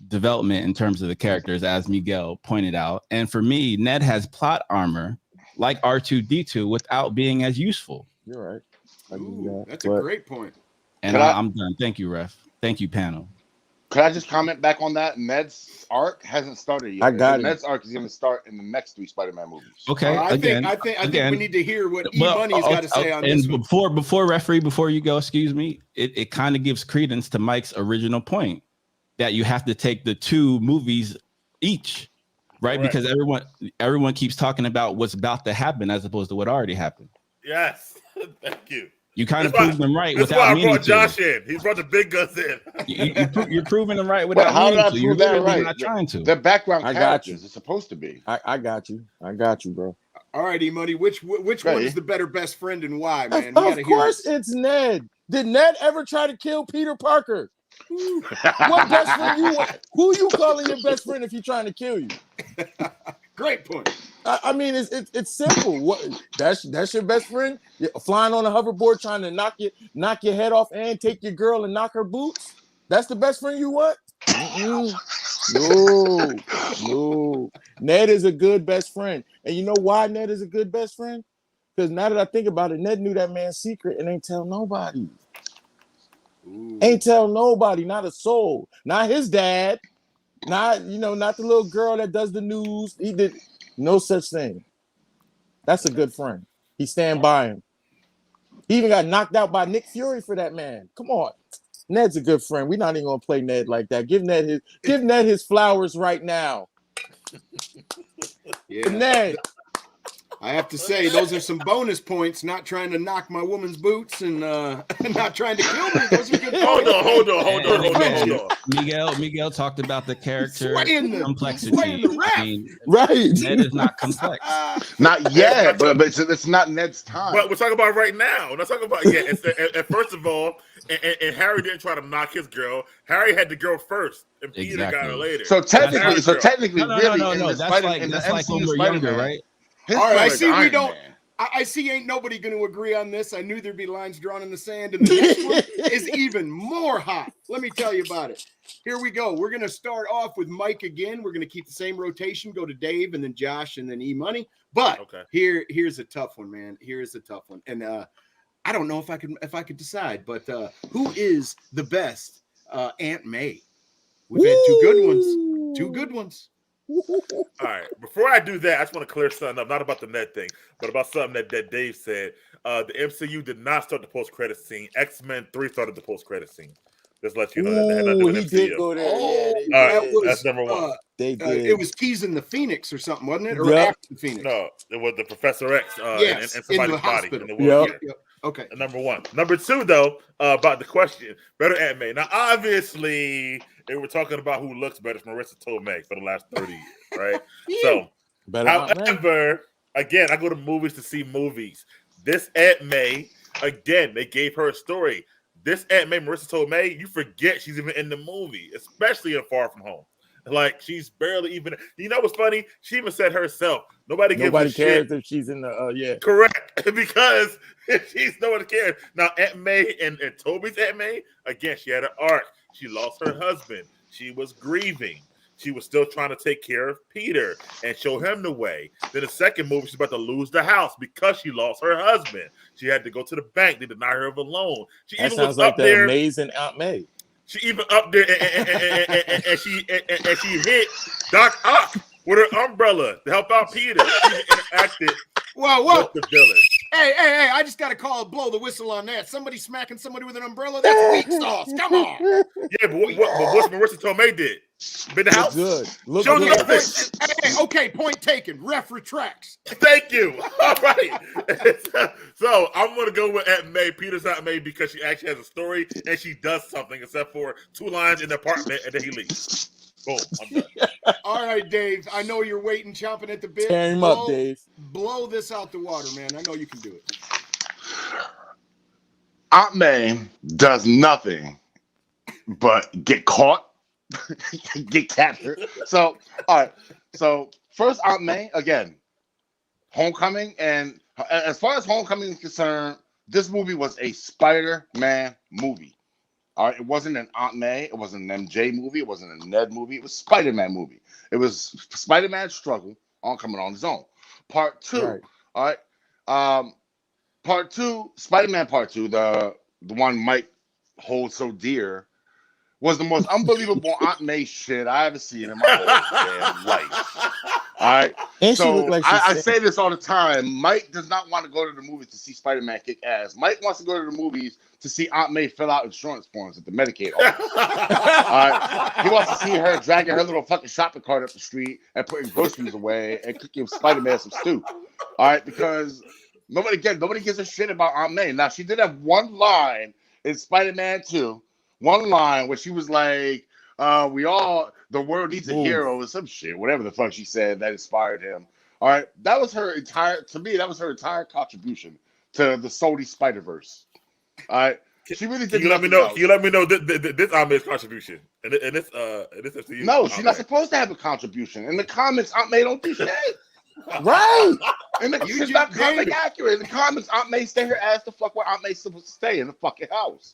development in terms of the characters, as Miguel pointed out. And for me, Ned has plot armor like R2-D2 without being as useful. You're right. That's a great point. And I'm done. Thank you, Ref. Thank you, panel. Could I just comment back on that? Ned's arc hasn't started yet. I got it. Ned's arc is going to start in the next 3 Spider-Man movies. Okay. I think we need to hear what E-Money's got to say on this. And before you go, excuse me, it kind of gives credence to Mike's original point that you have to take the 2 movies each, right? Because everyone keeps talking about what's about to happen as opposed to what already happened. Yes. Thank you. You kind of proved them right without why I meaning brought Josh in. He brought the big guns in. You're proving them right without meaning to. You're literally not trying to. The background characters it's supposed to be. I got you, bro. All right, E-Money, which one is the better best friend and why, man? Of course it's Ned. Did Ned ever try to kill Peter Parker? What best friend you want? Who you calling your best friend if he's trying to kill you? Great point. I mean, it's simple. What that's your best friend? You're flying on a hoverboard trying to knock your head off and take your girl and knock her boots? That's the best friend you want? No. Ned is a good best friend. And you know why Ned is a good best friend? Because now that I think about it, Ned knew that man's secret and ain't tell nobody. Ooh. Ain't tell nobody, not a soul. Not his dad. Not, not the little girl that does the news. He did no such thing. That's a good friend. He stand by him. He even got knocked out by Nick Fury for that man. Come on. Ned's a good friend. We're not even gonna play Ned like that. Give Ned his flowers right now. Yeah. Ned. I have to say, those are some bonus points. Not trying to knock my woman's boots and not trying to kill me. Those are good points. Hold on. Miguel talked about the character complexity. Right. Ned is not complex. Not yet, but it's not Ned's time. But we're talking about right now. We're not talking about and first of all, and Harry didn't try to knock his girl. Harry had the girl first, and Peter got her later. So technically, no. That's like when we're younger, right? All right, I see we don't. I see ain't nobody going to agree on this. I knew there'd be lines drawn in the sand, and the next one is even more hot. Let me tell you about it. Here we go. We're going to start off with Mike again. We're going to keep the same rotation, go to Dave, and then Josh, and then E-Money. But here's a tough one, man. Here's a tough one, and I don't know if I could decide. But who is the best Aunt May? We've had two good ones. All right. Before I do that, I just want to clear something up. Not about the Ned thing, but about something that Dave said. The MCU did not start the post-credit scene. X-Men 3 started the post-credit scene. Just let you know that they had nothing to do with he MCU. did go there. All right, that's number one. They did. It was teasing the Phoenix or something, wasn't it? Or Yep. after the Phoenix? No, it was the Professor X Yes, and somebody's in the body hospital. in the wheelchair. Yep. Okay. Number one. Number two, though, about the question, better Aunt May. Now, obviously, they were talking about who looks better from Marissa Tomei for the last 30 years, right? So, however, again, I go to movies to see movies. This Aunt May, again, they gave her a story. This Aunt May, Marissa Tomei, you forget she's even in the movie, especially in Far From Home. Like, she's barely even. You know what's funny? She even said herself, nobody cares if she's in the Correct, because nobody cares. Now, Aunt May and Toby's Aunt May, again, she had an arc. She lost her husband. She was grieving. She was still trying to take care of Peter and show him the way. Then the second movie, she's about to lose the house because she lost her husband. She had to go to the bank. They denied her of a loan. That sounds like the amazing Aunt May. She even up there and she hit Doc Ock with her umbrella to help out Peter. She interacted with the villain. Hey, I just got to blow the whistle on that. Somebody smacking somebody with an umbrella? That's weak sauce. Come on. Yeah, but what Marissa Tomei did? Been the house? Look Show good. nothing. Hey, okay, point taken. Ref retracts. Thank you. All right. So I'm going to go with Aunt May. Peter's Aunt May because she actually has a story and she does something except for 2 lines in the apartment and then he leaves. Boom. I'm done. All right, Dave. I know you're waiting, chomping at the bit. Tear him up, Dave. Blow this out the water, man. I know you can do it. Aunt May does nothing but get caught, get captured. So, all right. So, first, Aunt May, again, Homecoming. And as far as Homecoming is concerned, this movie was a Spider-Man movie. All right, it wasn't an Aunt May, it wasn't an MJ movie, it wasn't a Ned movie, it was Spider-Man movie. It was Spider-Man's struggle on coming on his own. Part 2, right. All right. Part 2, Spider-Man Part 2, the one Mike holds so dear, was the most unbelievable Aunt May shit I ever seen in my whole damn life. All right. And so I say this all the time. Mike does not want to go to the movies to see Spider-Man kick ass. Mike wants to go to the movies to see Aunt May fill out insurance forms at the Medicaid office. All right. He wants to see her dragging her little fucking shopping cart up the street and putting groceries away and cooking Spider-Man some stew. All right, because nobody gives a shit about Aunt May. Now, she did have one line in Spider-Man 2, one line where she was like, the world needs a hero or some shit, whatever the fuck she said that inspired him. All right. That was her entire contribution to the Sony Spider-Verse. All right. She really did. Can you let me know this Aunt May's contribution? And this MCU. No, she's not supposed to have a contribution. In the comics, Aunt May don't do shit. Right. She's not comic accurate. In the comics, Aunt May stay her ass the fuck where Aunt May's supposed to stay, in the fucking house.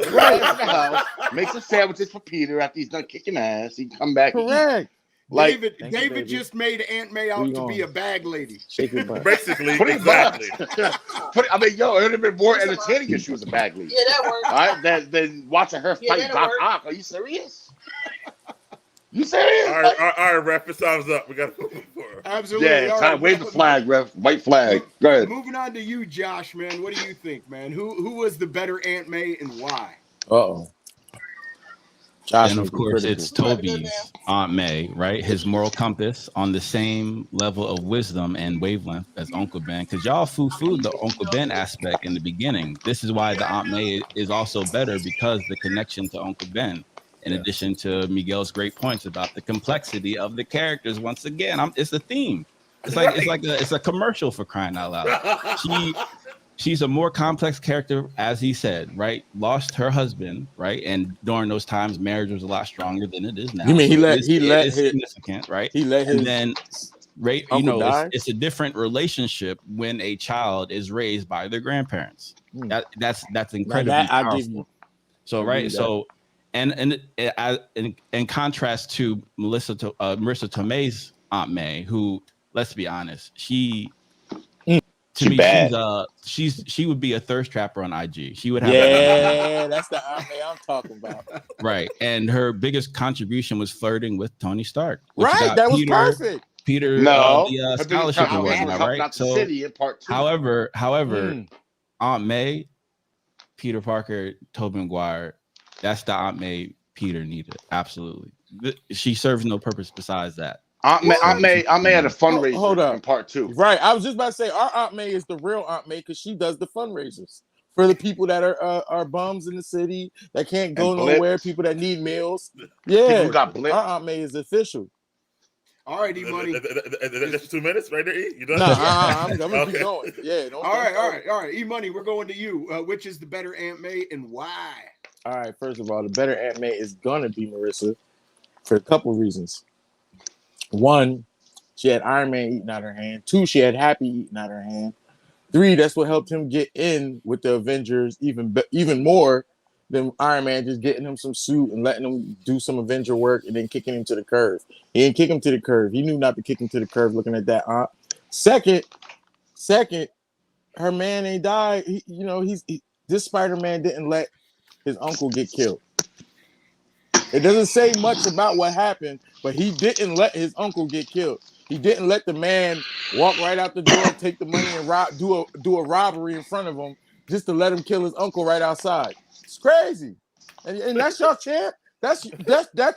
Right in the house, make some sandwiches for Peter after he's done kicking ass. He can come back. Correct. Like, David just made Aunt May out to be a bag lady. Shake your butt. Basically, pretty exactly. much. I mean, yo, it would have been more entertaining if she was a bag lady. Yeah, that works. All right, than watching her fight that'll Doc work. Ock. Are you serious? You serious? All right, ref. It's time's up. We got to move forward. Absolutely. Yeah, All time. right. Wave the flag, ref. White flag. Go ahead. Moving on to you, Josh, man. What do you think, man? Who was the better Aunt May and why? Uh-oh. Josh, And of course, it's Toby's Aunt May, right? His moral compass on the same level of wisdom and wavelength as Uncle Ben. Because y'all foo-fooed the Uncle Ben aspect in the beginning. This is why the Aunt May is also better, because the connection to Uncle Ben. In addition to Miguel's great points about the complexity of the characters. Once again, it's a theme. It's a commercial, for crying out loud. She's a more complex character, as he said, right? Lost her husband, right? And during those times, marriage was a lot stronger than it is now. You mean it's his significant, right? He let his and then right, uncle die? it's a different relationship when a child is raised by their grandparents. That's incredibly powerful. So right, so and in contrast to Marissa Tomei's Aunt May, who, let's be honest, she would be a thirst trapper on IG. She would have that's the Aunt May I'm talking about. Right, and her biggest contribution was flirting with Tony Stark. Right, that was perfect. Peter, the scholarship and whatnot, right? So, city in part 2. However, Aunt May, Peter Parker, Tobey Maguire, that's the Aunt May Peter needed. Absolutely, she serves no purpose besides that. Aunt May had a fundraiser in part 2. Right, I was just about to say our Aunt May is the real Aunt May because she does the fundraisers for the people that are bums in the city that can't go nowhere, people that need meals. Yeah, people got blipped. Our Aunt May is official. All right, E-Money. That's 2 minutes right there, E? You done? No, I'm gonna keep going. Yeah. All right. E-Money, we're going to you. Which is the better Aunt May and why? All right, first of all, the better Aunt May is gonna be Marissa for a couple reasons. One, she had Iron Man eating out her hand. 2, she had Happy eating out her hand. 3, that's what helped him get in with the Avengers even more than Iron Man just getting him some suit and letting him do some Avenger work and then kicking him to the curve. He didn't kick him to the curve. He knew not to kick him to the curve looking at that aunt. Second, her man ain't died. This Spider-Man didn't let his uncle get killed. It doesn't say much about what happened, but he didn't let his uncle get killed. He didn't let the man walk right out the door, take the money, and do a robbery in front of him just to let him kill his uncle right outside. It's crazy, and that's your champ. That's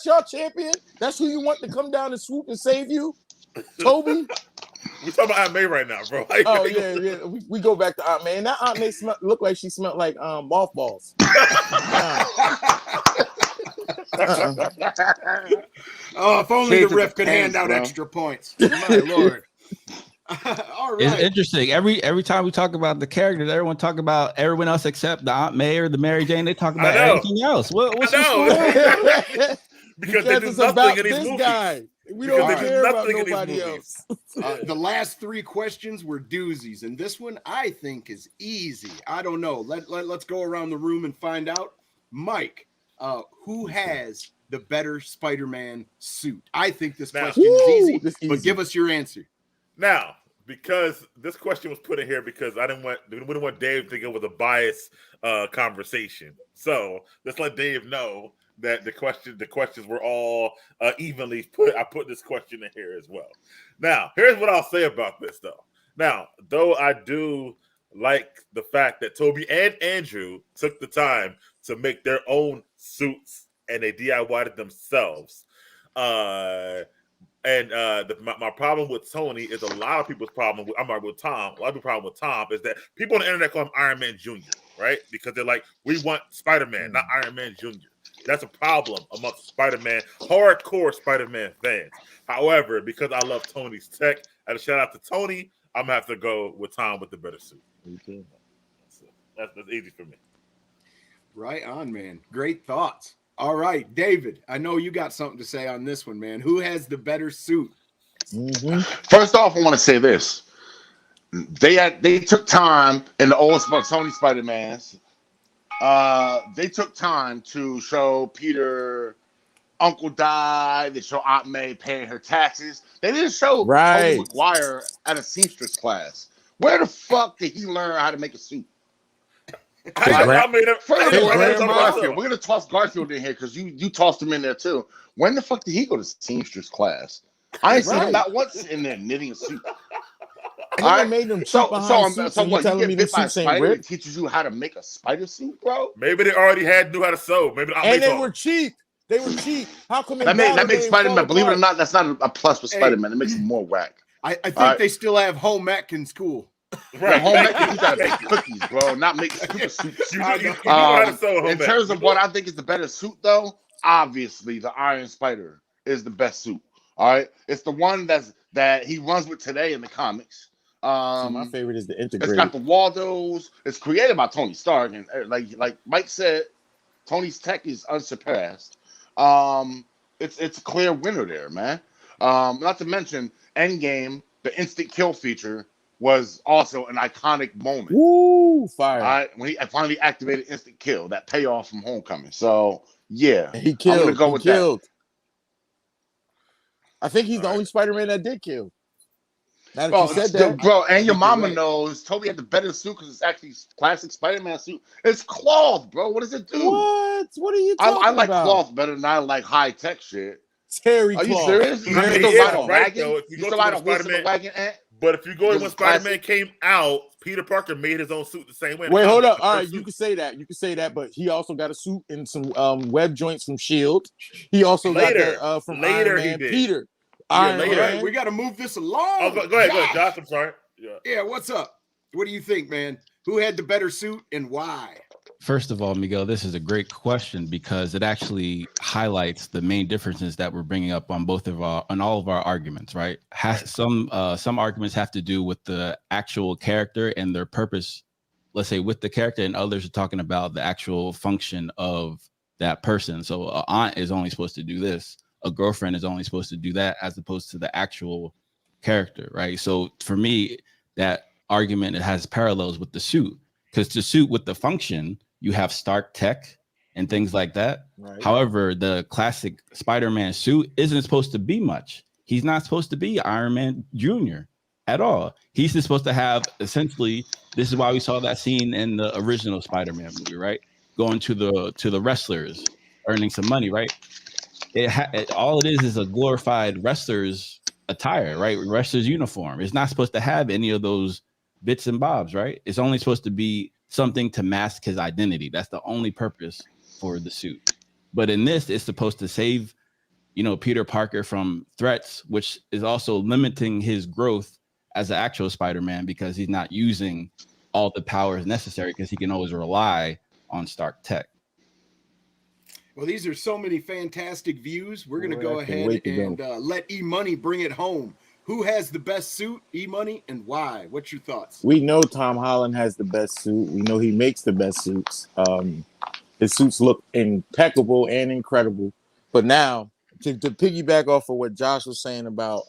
your champion. That's who you want to come down and swoop and save you, Toby. We're talking about Aunt May right now, bro. Yeah. We go back to Aunt May, and that Aunt May looked like she smelled like mothballs. Oh, if only the ref could hand out extra points. My Lord. All right. It's interesting. Every time we talk about the characters, everyone else except the Aunt May or the Mary Jane. They talk about everything else. What's going on? Because they do nothing in these movies. Guy. We don't care about nobody else. The last 3 questions were doozies, and this one I think is easy. I don't know. Let's go around the room and find out. Mike, who has the better Spider-Man suit? I think this question is easy, but give us your answer. Now, because this question was put in here because we didn't want Dave to think it was a biased conversation. So let's let Dave know that the questions were all evenly put. I put this question in here as well. Now, here's what I'll say about this, though. Now, though I do like the fact that Toby and Andrew took the time to make their own suits and they DIY'd it themselves. My problem with Tony is a lot of people's problem with Tom. A lot of people's problem with Tom is that people on the internet call him Iron Man Jr., right? Because they're like, we want Spider-Man, not Iron Man Jr. That's a problem amongst Spider-Man, hardcore Spider-Man fans. However, because I love Tony's tech, and a shout out to Tony, I'm gonna have to go with Tom with the better suit. That's easy for me. Right on, man. Great thoughts. All right, David, I know you got something to say on this one, man. Who has the better suit? Mm-hmm. First off, I want to say this. They took time in the old Sony Spider-Mans. They took time to show Peter uncle died. They show Aunt May paying her taxes. They didn't show Tobey Right. Maguire at a seamstress class. Where the fuck did he learn how to make a suit? I made it. Furthermore, I we're made Garfield. We're gonna toss Garfield in here because you tossed him in there too. When the fuck did he go to seamstress class? I ain't seen him Right. not once in there knitting a suit. And All they right. made them cheap So behind suits. what? And You you telling get me the bit by a suits ain't spider? It ripped? teaches you how to make a spider suit, bro. Maybe they already knew how to sew. Maybe And they were cheap. They were cheap. How come That makes Spider-Man. Believe it or not, that's not a plus for Spider-Man. It makes him more whack. I think they still have home ec in school. Right, home ec teach you how to make cookies, bro. Not make stupid suits. You know how to sew. In terms of what I think is the better suit, though, obviously the Iron Spider is the best suit. All right, it's the one that he runs with today in the comics. My favorite is the integrated. It's got the Waldos. It's created by Tony Stark, and like Mike said, Tony's tech is unsurpassed. It's a clear winner there, man. Not to mention Endgame, the instant kill feature was also an iconic moment. Woo, fire! All right, when he finally activated instant kill, that payoff from Homecoming. So yeah, he killed. I'm gonna go with that. I think he's the only Spider-Man that did kill. Now that Bro, you said that, bro, and your mama knows Tobey had the better suit because it's actually classic Spider-Man suit. It's cloth, bro. What does it do? What are you talking I like about? cloth better than I like high tech shit. Terry Are you cloth. serious? You Terry still ride a cloth. wagon? Though, if You you go still to ride the a horse in a Spider-Man- wagon, Ant? But if you go This when is Spider-Man classic. came out, Peter Parker made his own suit the same way. Wait, hold up. The All first right, you suit. can say that. You can say that, but he also got a suit and some web joints from Shield. He also Later. got that from Later Iron he Man. did. Peter. Yeah, Iron later. Man. We got to move this along. Oh, go ahead, Josh. I'm sorry. Yeah, what's up? What do you think, man? Who had the better suit and why? First of all, Miguel, this is a great question because it actually highlights the main differences that we're bringing up on all of our arguments, right? Some arguments have to do with the actual character and their purpose, let's say with the character, and others are talking about the actual function of that person. So an aunt is only supposed to do this. A girlfriend is only supposed to do that, as opposed to the actual character, right? So for me, that argument, it has parallels with the suit, because the suit with the function, you have Stark tech and things like that. Right. However, the classic Spider-Man suit isn't supposed to be much. He's not supposed to be Iron Man Jr. at all. He's just supposed to have, essentially, this is why we saw that scene in the original Spider-Man movie, right? Going to the wrestlers, earning some money, right? All it is a glorified wrestler's attire, right? Wrestler's uniform. It's not supposed to have any of those bits and bobs, right? It's only supposed to be something to mask his identity. That's the only purpose for the suit. But in this, it's supposed to save, Peter Parker from threats, which is also limiting his growth as an actual Spider-Man, because he's not using all the powers necessary, because he can always rely on Stark tech. Well, these are so many fantastic views. We're going to go I can't ahead wait to and let E-Money bring it home. Who has the best suit, E-Money, and why? What's your thoughts? We know Tom Holland has the best suit. We know he makes the best suits. His suits look impeccable and incredible. But now, to piggyback off of what Josh was saying about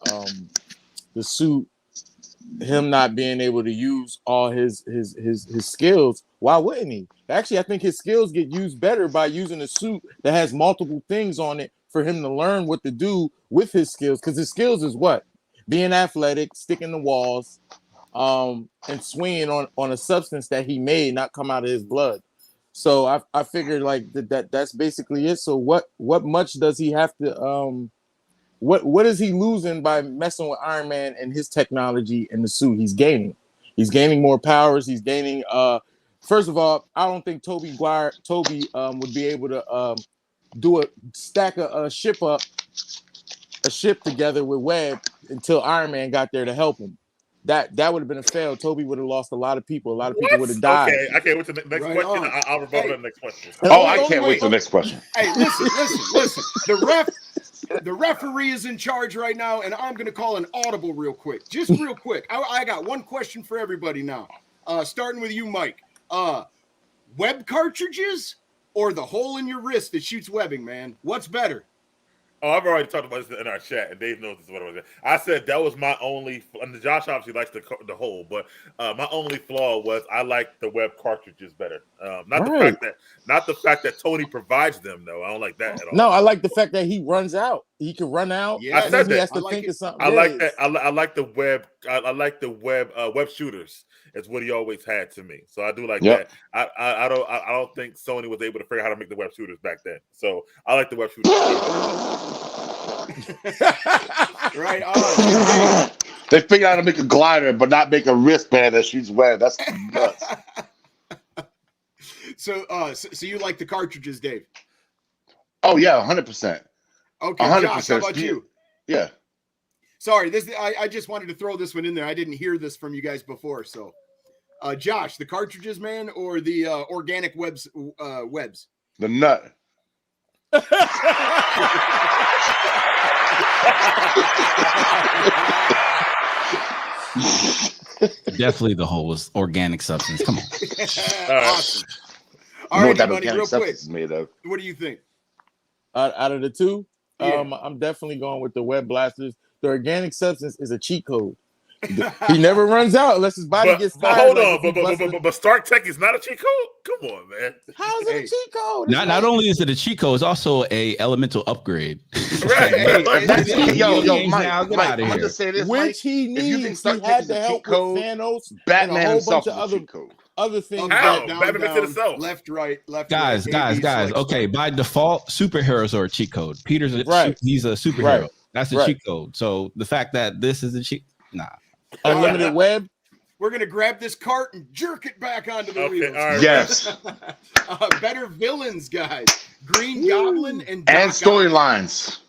the suit, him not being able to use all his skills, why wouldn't he? Actually, I think his skills get used better by using a suit that has multiple things on it for him to learn what to do with his skills. Because his skills is what? Being athletic, sticking the walls, and swinging on a substance that he made not come out of his blood. So I figured like that's basically it. So what much does he have to what is he losing by messing with Iron Man and his technology in the suit? He's gaining more powers. He's gaining first of all, I don't think Tobey would be able to stack a ship together with Webb until Iron Man got there to help him. That would have been a fail. Tobey would have lost a lot of people. A lot of people would have died. Okay, I can't wait to the next question. I'll rebuttal the next question. I can't wait till the next question. Hey, listen. The referee is in charge right now, and I'm going to call an audible real quick. Just real quick. I got one question for everybody now. Starting with you, Mike. Web cartridges or the hole in your wrist that shoots webbing, man? What's better? Oh, I've already talked about this in our chat, and Dave knows this is what I was saying. I said that was my only. And Josh obviously likes the whole, but my only flaw was I like the web cartridges better. Not the fact that Tony provides them though. I don't like that at all. No, I like the fact that he runs out. He can run out. Yeah, I said he that. has to think of something. I like that. I like the web. I like the web shooters. It's what he always had to me. So I do like that. I don't think Sony was able to figure out how to make the web shooters back then. So I like the web shooters. Right on. They figured out how to make a glider, but not make a wristband that shoots web. That's nuts. So you like the cartridges, Dave? Oh yeah, 100%. Okay, 100%. Josh, how about you? Yeah. Sorry, I just wanted to throw this one in there. I didn't hear this from you guys before, so Josh, the cartridges, man, or the organic webs? The nut. Definitely the whole was organic substance. Come on. Awesome. All right, buddy, real quick. Is made of. What do you think? Out of the two, Yeah. I'm definitely going with the web blasters. The organic substance is a cheat code. He never runs out unless his body gets tired. But Stark Tech is not a cheat code. Come on, man. How is it a cheat code? Not only is it a cheat code, it's also a elemental upgrade. Right. Mike, I'm gonna just say this, Mike. He needs. If you think Stark He had Tech is to a help cheat code, with Thanos Batman and a whole himself bunch of is a cheat code. other things. How? Down, Batman down, to the self. left, right, left. Guys. right, Okay, by default, superheroes are a cheat code. Peter's he's a superhero. Right. That's a cheat code. So the fact that this is a cheat, Unlimited web. We're gonna grab this cart and jerk it back onto the wheels. All right. Yes. Better villains, guys. Green Goblin and storylines.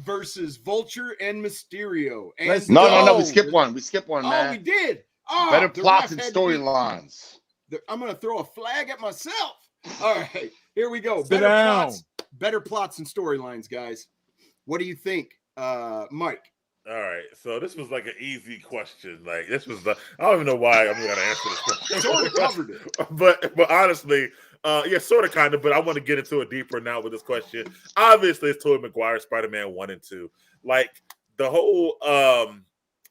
Versus Vulture and Mysterio. And No. We skipped one. Man. Oh, we did. Oh, better plots and storylines. I'm gonna throw a flag at myself. All right, here we go. Better plots and storylines, guys. What do you think, Mike? All right, so this was like an easy question. Like this was I don't even know why I'm gonna answer this question. Sort of covered it, but honestly, yeah, sort of, kind of. But I want to get into it deeper now with this question. Obviously, it's Tobey Maguire, Spider-Man 1 and 2. Like the whole.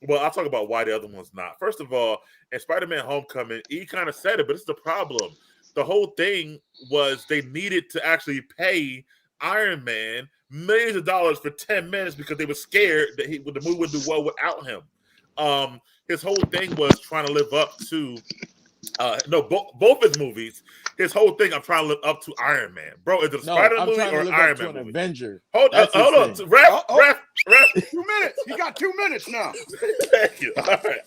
Well, I'll talk about why the other one's not. First of all, in Spider-Man: Homecoming, he kind of said it, but it's the problem. The whole thing was they needed to actually pay Iron Man millions of dollars for 10 minutes because they were scared that the movie would do well without him. His whole thing was trying to live up to both his movies. His whole thing, I'm trying to live up to Iron Man, bro. Is it a Spider-Man movie or Iron Man movie? Avenger. Hold on, ref. 2 minutes. He got 2 minutes now. Thank you. All right.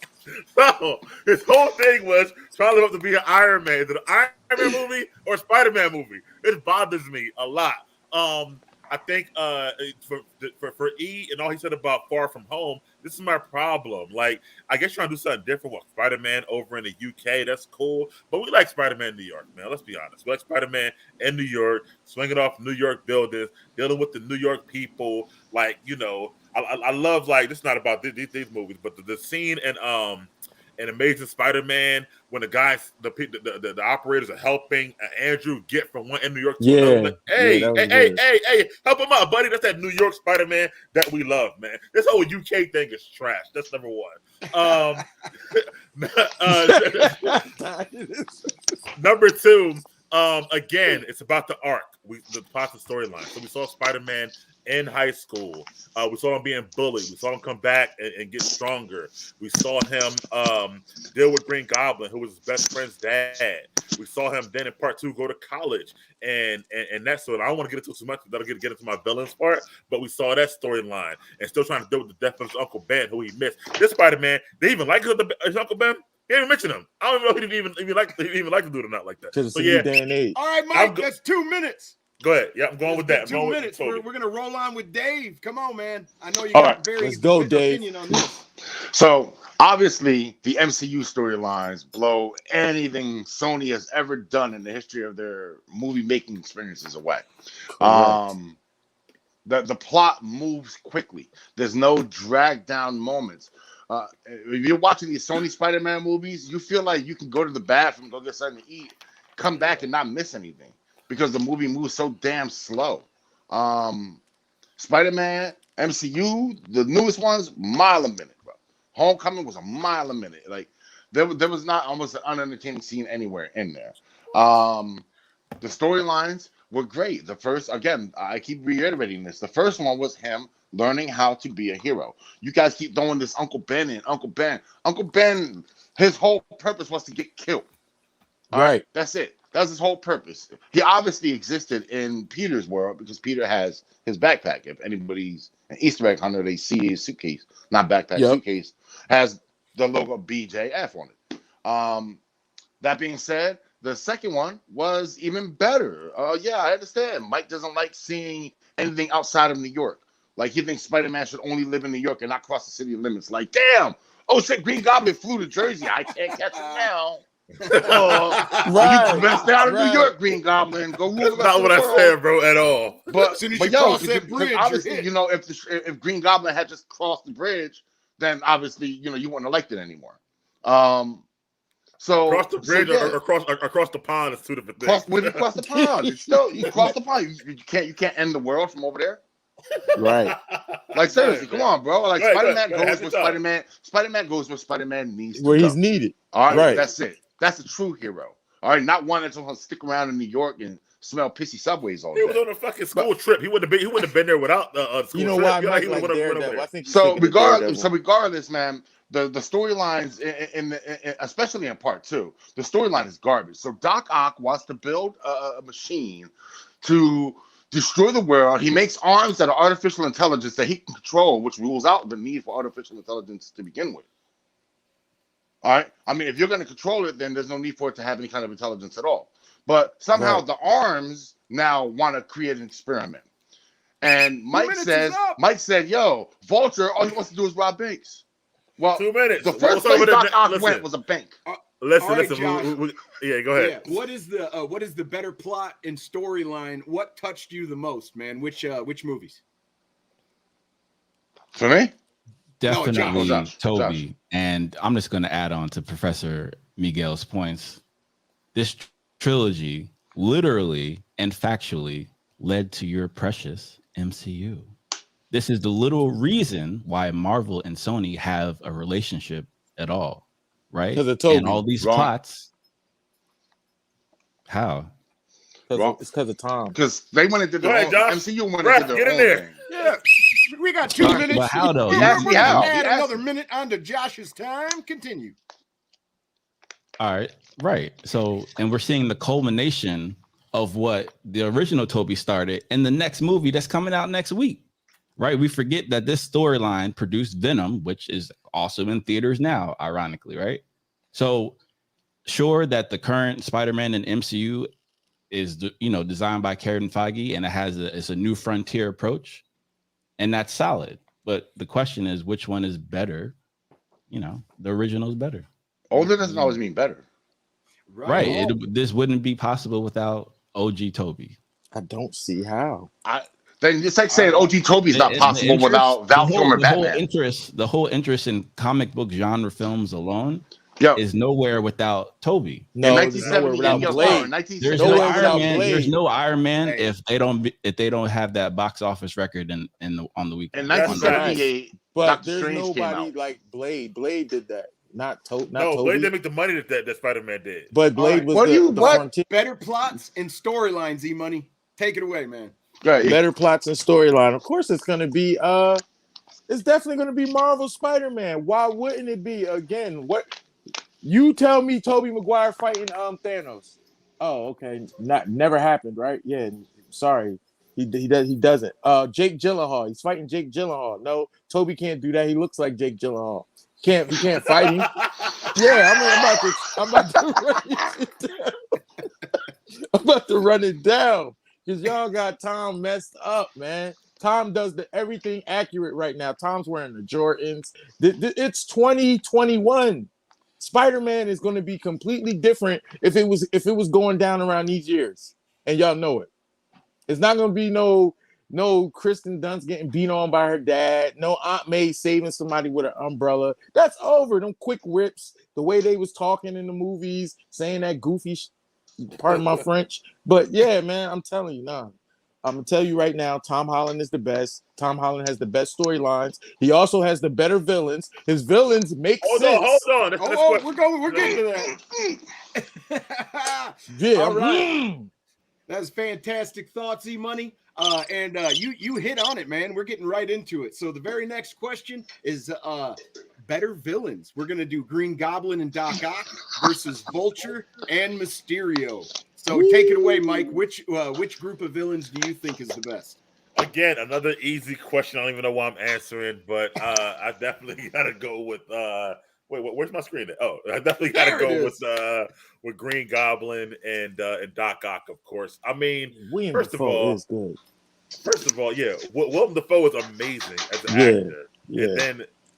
So his whole thing was trying to live up to be an Iron Man. Is it an Iron Man movie or a Spider-Man movie? It bothers me a lot. I think for E and all he said about Far From Home, this is my problem. Like, I guess trying to do something different with Spider-Man over in the UK. That's cool. But we like Spider-Man in New York, man. Let's be honest. We like Spider-Man in New York, swinging off New York buildings, dealing with the New York people. Like, you know, I love, like, this is not about these movies, but the scene in Amazing Spider-Man when the guys, the operators are helping Andrew get from one in New York to another. Like, hey, help him out, buddy. That's that New York Spider-Man that we love, man. This whole UK thing is trash. That's number one. Number two, again, it's about the arc. The plot and storyline. So we saw Spider-Man in high school. We saw him being bullied. We saw him come back and get stronger. We saw him deal with Green Goblin, who was his best friend's dad. We saw him then in part 2 go to college. And that's so I don't want to get into too much. That'll get into my villains part. But we saw that storyline and still trying to deal with the death of his Uncle Ben, who he missed. This Spider-Man, they even like his Uncle Ben. He didn't mention him. I don't even know if he didn't even like to do it or not like that. So yeah. All right, Mike, that's 2 minutes. Go ahead. Yeah, I'm going with that. 2 minutes. We're going to roll on with Dave. Come on, man. I know you got very let's go, Dave. opinion on this. So, obviously, the MCU storylines blow anything Sony has ever done in the history of their movie-making experiences away. The plot moves quickly. There's no drag-down moments. If you're watching these Sony Spider-Man movies, you feel like you can go to the bathroom, go get something to eat, come back and not miss anything because the movie moves so damn slow. Spider-Man, MCU, the newest ones, mile a minute, bro. Homecoming was a mile a minute. Like there was not almost an unentertaining scene anywhere in there. The storylines were great. The first, again, I keep reiterating this. The first one was him learning how to be a hero. You guys keep throwing this Uncle Ben in. Uncle Ben, his whole purpose was to get killed. All right, that's it. That's his whole purpose. He obviously existed in Peter's world because Peter has his backpack. If anybody's an Easter egg hunter, they see his suitcase, not backpack, suitcase, has the logo BJF on it. That being said, the second one was even better. Yeah, I understand. Mike doesn't like seeing anything outside of New York. Like, he thinks Spider-Man should only live in New York and not cross the city limits. Like, damn. Oh, shit, Green Goblin flew to Jersey. I can't catch him now. You better stay out of New York, Green Goblin. Go rule the rest not of what the I world. said, bro, at all. But, as soon as but you yo, cross that bridge, obviously, you know, if Green Goblin had just crossed the bridge, then obviously, you know, you wouldn't elect it anymore. So across the bridge or across the pond is two different things. when you cross the pond, it's still you cross the pond. You can't end the world from over there. Right. Like, seriously, come on, bro. Like, Right, Spider-Man right, goes where Spider-Man. Spider-Man goes where Spider-Man needs to Where go. he's needed. All right, Right. that's it. That's a true hero. All right, not one that's gonna stick around in New York and smell pissy subways all He was day. on a fucking school trip. He wouldn't have been there without the school You know trip. why Yeah, Mike he like would've went over Daredevil? there. I think he's So thinking of Daredevil. regardless, man, the storylines in especially in part 2, the storyline is garbage. So Doc Ock wants to build a machine to destroy the world. He makes arms that are artificial intelligence that he can control, which rules out the need for artificial intelligence to begin with. All right. I mean, if you're going to control it, then there's no need for it to have any kind of intelligence at all. But somehow the arms now want to create an experiment. And Mike said, yo, Vulture, all he wants to do is rob banks. Well, 2 minutes. the first place Doc Ock went was a bank. Listen. Josh. Yeah, go ahead. Yeah. What is the better plot and storyline? What touched you the most, man? Which movies? For me? Definitely Josh. Toby. And I'm just going to add on to Professor Miguel's points. This trilogy literally and factually led to your precious MCU. This is the little reason why Marvel and Sony have a relationship at all, right? Because of Toby. And all these plots. How? It's because of Tom. Because they went and did the MCU went and did their own thing. Yeah, we got 2 minutes. But how though? He asked me how. Add another minute onto Josh's time. Continue. All right, right. So, and we're seeing the culmination of what the original Toby started in the next movie that's coming out next week, right? We forget that this storyline produced Venom, which is also in theaters now, ironically, right? So, sure that the current Spider-Man in MCU is, designed by Kevin Feige, and it's a new frontier approach, and that's solid. But the question is, which one is better? The original is better. Older doesn't always mean better. Right. This wouldn't be possible without OG Toby. I don't see how. Then it's like saying OG Toby's not possible without Val Kilmer Batman. The whole interest in comic book genre films alone is nowhere without Toby. No, there's nowhere without Blade. There's no Iron Man. There's no Iron Man if they don't have that box office record on the weekend. In 1978, but Doctor there's Strange nobody like Blade. Blade did that. Not Toby. Blade didn't make the money that Spider-Man did. But Blade was the frontier. Better plots and storylines, E-Money. Take it away, man. Better plots and storyline. Of course, it's going to be. It's definitely going to be Marvel Spider-Man. Why wouldn't it be? Again, what you tell me? Tobey Maguire fighting Thanos. Oh, okay. Never happened, right? Yeah. Sorry, he doesn't. Jake Gyllenhaal. He's fighting Jake Gyllenhaal. No, Toby can't do that. He looks like Jake Gyllenhaal. He can't fight him. Yeah, I'm about to run it down. Because y'all got Tom messed up, man. Tom does everything accurate right now. Tom's wearing the Jordans. It's 2021. Spider-Man is going to be completely different if it was going down around these years. And y'all know it. It's not going to be no Kristen Dunst getting beat on by her dad. No Aunt May saving somebody with an umbrella. That's over. Them quick whips. The way they was talking in the movies, saying that goofy pardon my French. But yeah, man, I'm telling you, nah. I'm gonna tell you right now, Tom Holland is the best. Tom Holland has the best storylines. He also has the better villains. His villains make sense. Hold on. We're getting to that. Yeah, All right. That's fantastic thoughts, E-Money. And you hit on it, man. We're getting right into it. So the very next question is better villains. We're gonna do Green Goblin and Doc Ock versus Vulture and Mysterio. So take it away, Mike. Which group of villains do you think is the best? Again, another easy question. I don't even know why I'm answering, but I definitely gotta go with wait, where's my screen? Oh, I definitely gotta go with Green Goblin and Doc Ock, of course. I mean, first of all, yeah, Willem Dafoe is amazing as an actor.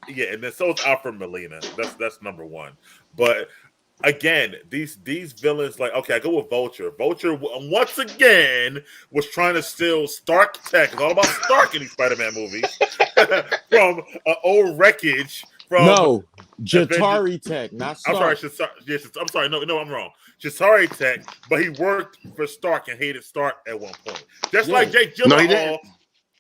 And then so is Alfred Molina. That's number one. But again, these villains, like, okay, I go with Vulture. Vulture once again was trying to steal Stark tech. It's all about Stark in these Spider-Man movies from old wreckage. From Jatari Tech, not Stark. I'm sorry. No, I'm wrong. Jatari Tech, but he worked for Stark and hated Stark at one point. Just like Jake Gyllenhaal.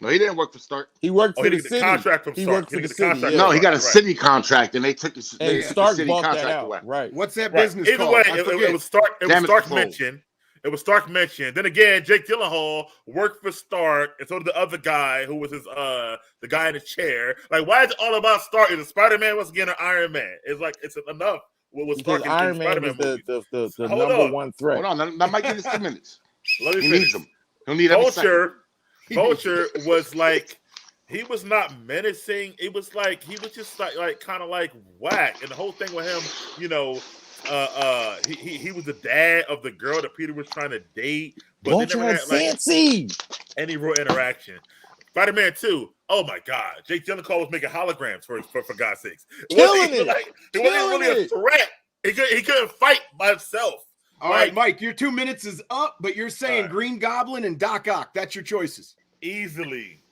No, he didn't work for Stark. He worked for the city. Contract from he Stark. worked for the city. No, he got a city contract, and they took his Stark city bought contract that out. away. Right. What's that business Either called? way, it was Stark. It was Stark mentioned. It was Stark mentioned. Then again, Jake Gyllenhaal worked for Stark, and so did the other guy who was his the guy in the chair. Like, why is it all about Stark? Is it Spider-Man once again or Iron Man? It's like it's enough. What was Stark in Iron Man Spider-Man is movies? the number one threat. Hold on, that might give us 2 minutes. Let me He finish. needs them. He'll need every second. Vulture was like, he was not menacing. It was like he was just like kind of like whack. And the whole thing with him, you know, he was the dad of the girl that Peter was trying to date, but Vulture they never had like fancy any real interaction. Spider-Man 2, oh my God, Jake Gyllenhaal was making holograms for God's sakes. He wasn't really a threat. He couldn't fight by himself. All right, Mike, your 2 minutes is up, but you're saying Green Goblin and Doc Ock. That's your choices. Easily.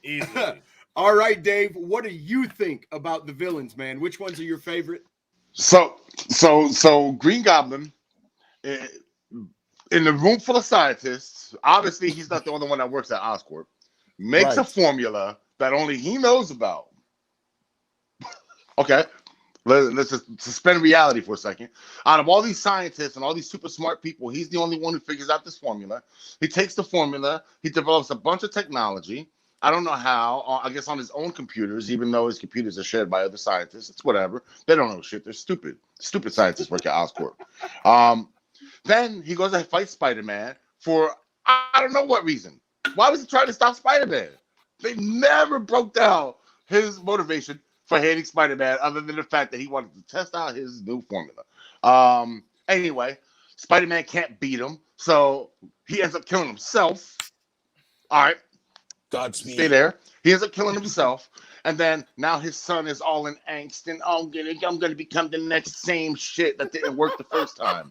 All right, Dave, what do you think about the villains, man? Which ones are your favorite? So Green Goblin, in the room full of scientists, obviously he's not the only one that works at Oscorp, makes a formula that only he knows about. Okay, let's just suspend reality for a second. Out of all these scientists and all these super smart people, he's the only one who figures out this formula. He takes the formula, he develops a bunch of technology. I don't know how, I guess on his own computers, even though his computers are shared by other scientists. It's whatever. They don't know shit. They're stupid. Stupid scientists work at Oscorp. Then he goes and fights Spider-Man for I don't know what reason. Why was he trying to stop Spider-Man? They never broke down his motivation for hating Spider-Man other than the fact that he wanted to test out his new formula. Anyway, Spider-Man can't beat him, so he ends up killing himself. All right. Godspeed. Stay there. He ends up killing himself, and then now his son is all in angst, and I'm gonna become the next same shit that didn't work the first time.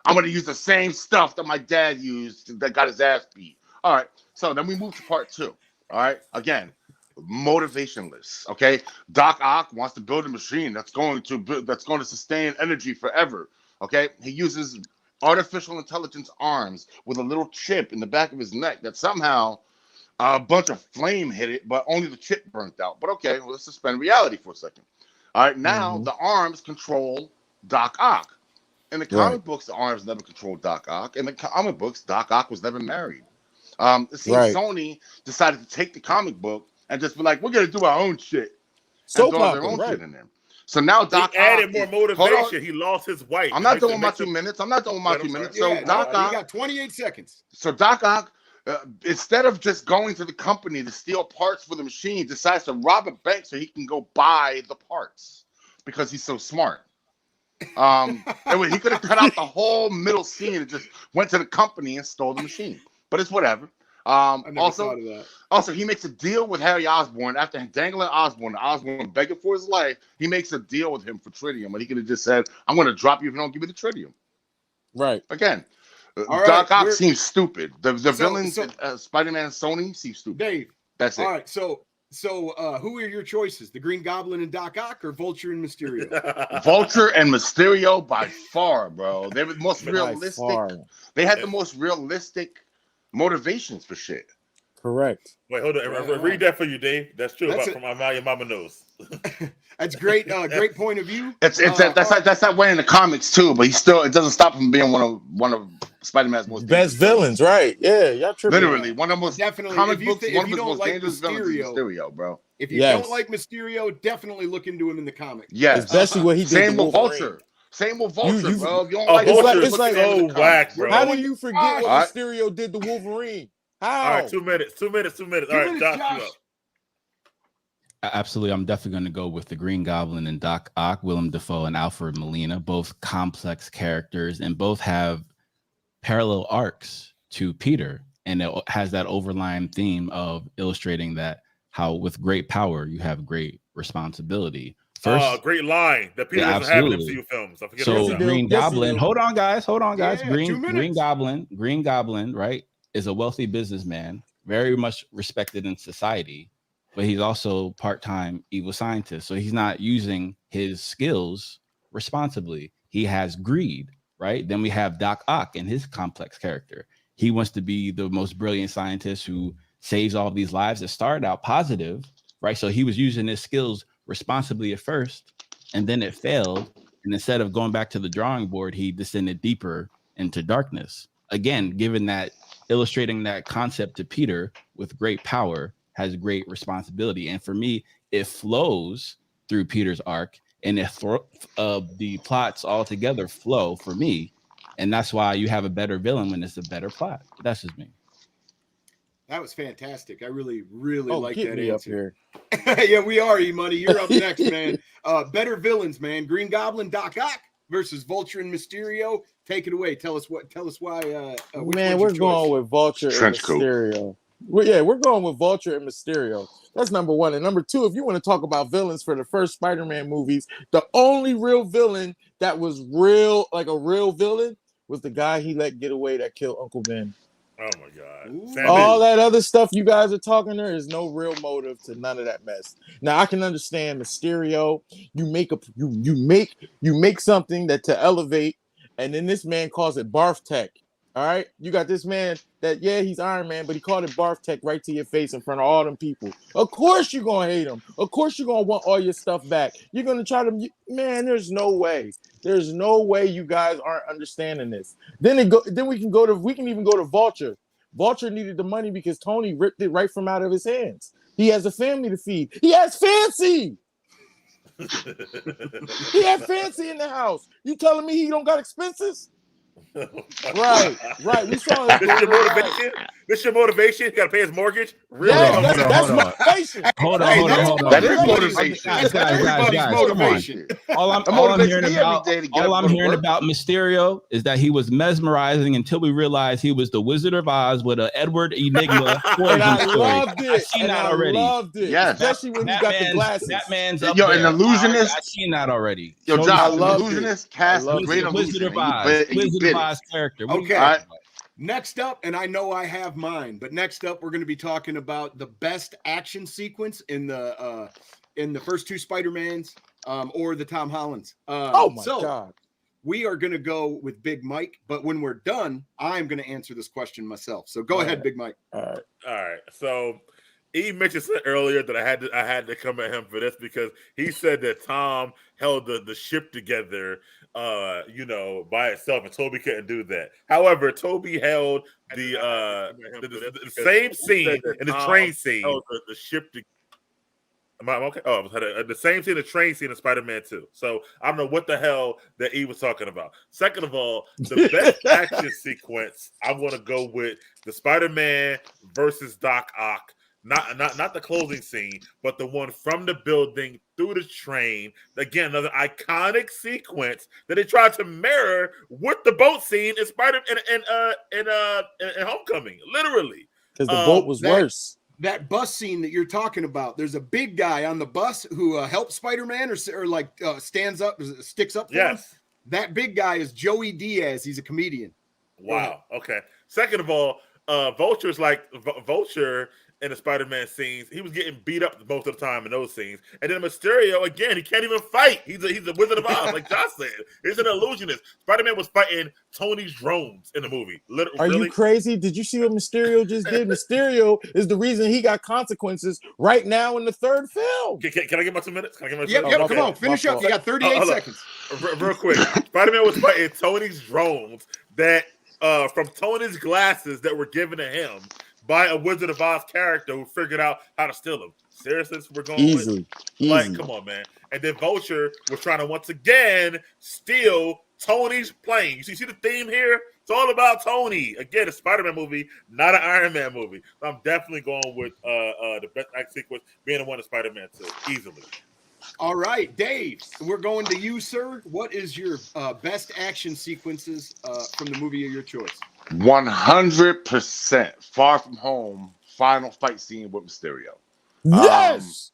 I'm gonna use the same stuff that my dad used that got his ass beat. All right. So then we move to part 2. All right. Again, motivationless. Okay. Doc Ock wants to build a machine that's going to sustain energy forever. Okay. He uses artificial intelligence arms with a little chip in the back of his neck that somehow a bunch of flame hit it, but only the chip burnt out. But okay, well, let's suspend reality for a second. All right, now the arms control Doc Ock. In the comic books, the arms never controlled Doc Ock. In the comic books, Doc Ock was never married. It seems Sony decided to take the comic book and just be like, we're going to do our own shit. So their own shit in there. So now Doc Ock added more motivation. He lost his wife. I'm not done with my 2 minutes. So Doc Ock, you got 28 seconds. So Doc Ock, instead of just going to the company to steal parts for the machine, decides to rob a bank so he can go buy the parts because he's so smart. He could have cut out the whole middle scene and just went to the company and stole the machine. But it's whatever. Also, he makes a deal with Harry Osborn after dangling Osborn begging for his life. He makes a deal with him for tritium, and he could have just said, "I'm going to drop you if you don't give me the tritium." Right. Again. Doc Ock seems stupid. The villains, Spider-Man, Sony seems stupid. Dave, that's it. All right, so who are your choices? The Green Goblin and Doc Ock, or Vulture and Mysterio? Vulture and Mysterio by far, bro. They were the most realistic. They had the most realistic motivations for shit. Correct. Wait, hold on. Read that for you, Dave. That's true. That's From your mama knows. That's great. Great point of view. That's that way in the comics too. But it doesn't stop him being one of Spider-Man's most best villains, right? Yeah, y'all tripping. Literally one of the most definitely. comic If you, books. if One of you his don't most like dangerous villains is Mysterio, bro. If you don't like Mysterio, definitely look into him in the comics. Yes, especially what he did. Same with Vulture. Same with Vulture, bro. If you don't like it's like so whack, bro. How do you forget what Mysterio did to Wolverine? How? All right, 2 minutes. All right, Josh. Absolutely. I'm definitely going to go with the Green Goblin and Doc Ock, Willem Dafoe and Alfred Molina, both complex characters and both have parallel arcs to Peter. And it has that overlying theme of illustrating that how with great power, you have great responsibility. First, great line that Peter doesn't have in MCU films. I forget so Green Goblin, hold on, guys. Yeah, Green Goblin, right, is a wealthy businessman, very much respected in society. But he's also part-time evil scientist. So he's not using his skills responsibly. He has greed, right? Then we have Doc Ock and his complex character. He wants to be the most brilliant scientist who saves all these lives. It started out positive, right? So he was using his skills responsibly at first, and then it failed. And instead of going back to the drawing board, he descended deeper into darkness. Again, given that, illustrating that concept to Peter with great power has great responsibility. And for me, it flows through Peter's arc, and the plots all together flow for me. And that's why you have a better villain when it's a better plot. That's just me. That was fantastic. I really like that answer. Here. Yeah, we are, E-Money. You're up next, man. Better villains, man. Green Goblin, Doc Ock versus Vulture and Mysterio. Take it away. Tell us why. Man, we're going with Vulture and Mysterio. We're going with Vulture and Mysterio. That's number one. And number two, if you want to talk about villains for the first Spider-Man movies, the only real villain that was real, like a real villain, was the guy he let get away that killed Uncle Ben. Oh my God! All that other stuff you guys are talking, there is no real motive to none of that mess. Now I can understand Mysterio. You make something that to elevate, and then this man calls it barf tech. All right, you got this man that he's Iron Man, but he called it barf tech right to your face in front of all them people. Of course you're gonna hate him. Of course you're gonna want all your stuff back. You're gonna try to, man. There's no way. There's no way you guys aren't understanding this. Then we can even go to Vulture. Vulture needed the money because Tony ripped it right from out of his hands. He has a family to feed. He has Fancy. He had Fancy in the house. You telling me he don't got expenses? Right. We saw it. This your motivation? This your motivation? You gotta pay his mortgage? Really? That's motivation. Hold on. That is motivation. Guys, all I'm hearing about Mysterio is that he was mesmerizing until we realized he was the Wizard of Oz with an Edward Enigma. And I loved it. I've seen that already. Yes. Especially when he got the glasses. That man's up an there. illusionist. I've seen that already. Yo, Josh, illusionist cast a great Wizard of Oz character. Okay. Next up, and I know I have mine, but next up we're going to be talking about the best action sequence in the first two Spider-Mans, or the Tom Hollands. Oh my God! We are going to go with Big Mike, but when we're done, I'm going to answer this question myself. So go ahead, Big Mike. All right. So he mentioned earlier that I had to come at him for this because he said that Tom held the ship together, by itself, and Toby couldn't do that. However, Toby held the same scene in the train scene. The ship. Am I okay? Oh, the same scene, the train scene in Spider-Man 2. So I don't know what the hell that he was talking about. Second of all, the best action sequence, I'm going to go with the Spider-Man versus Doc Ock. Not the closing scene, but the one from the building through the train. Again, another iconic sequence that they tried to mirror with the boat scene in in Homecoming, literally. Because the boat was worse. That bus scene that you're talking about, there's a big guy on the bus who helps Spider-Man or stands up, sticks up for him. That big guy is Joey Diaz. He's a comedian. Wow. Okay. Second of all, Vulture in the Spider-Man scenes. He was getting beat up most of the time in those scenes. And then Mysterio, again, he can't even fight. He's a Wizard of Oz, like Josh said. He's an illusionist. Spider-Man was fighting Tony's drones in the movie. Are really? you crazy? Did you see what Mysterio just did? Mysterio is the reason he got consequences right now in the third film. Can I get my 2 minutes? Can I get my 2 Yep, minutes? yep, come on, finish up. You got 38 seconds. Real quick. Spider-Man was fighting Tony's drones that from Tony's glasses that were given to him by a Wizard of Oz character who figured out how to steal them. Seriously, we're going easily. Like, come on, man. And then Vulture was trying to once again steal Tony's plane. You see the theme here? It's all about Tony. Again, a Spider-Man movie, not an Iron Man movie. So I'm definitely going with the best act sequence being the one of Spider-Man 2, easily. All right, Dave, we're going to you, sir. What is your best action sequences from the movie of your choice? 100% Far From Home final fight scene with Mysterio. Yes.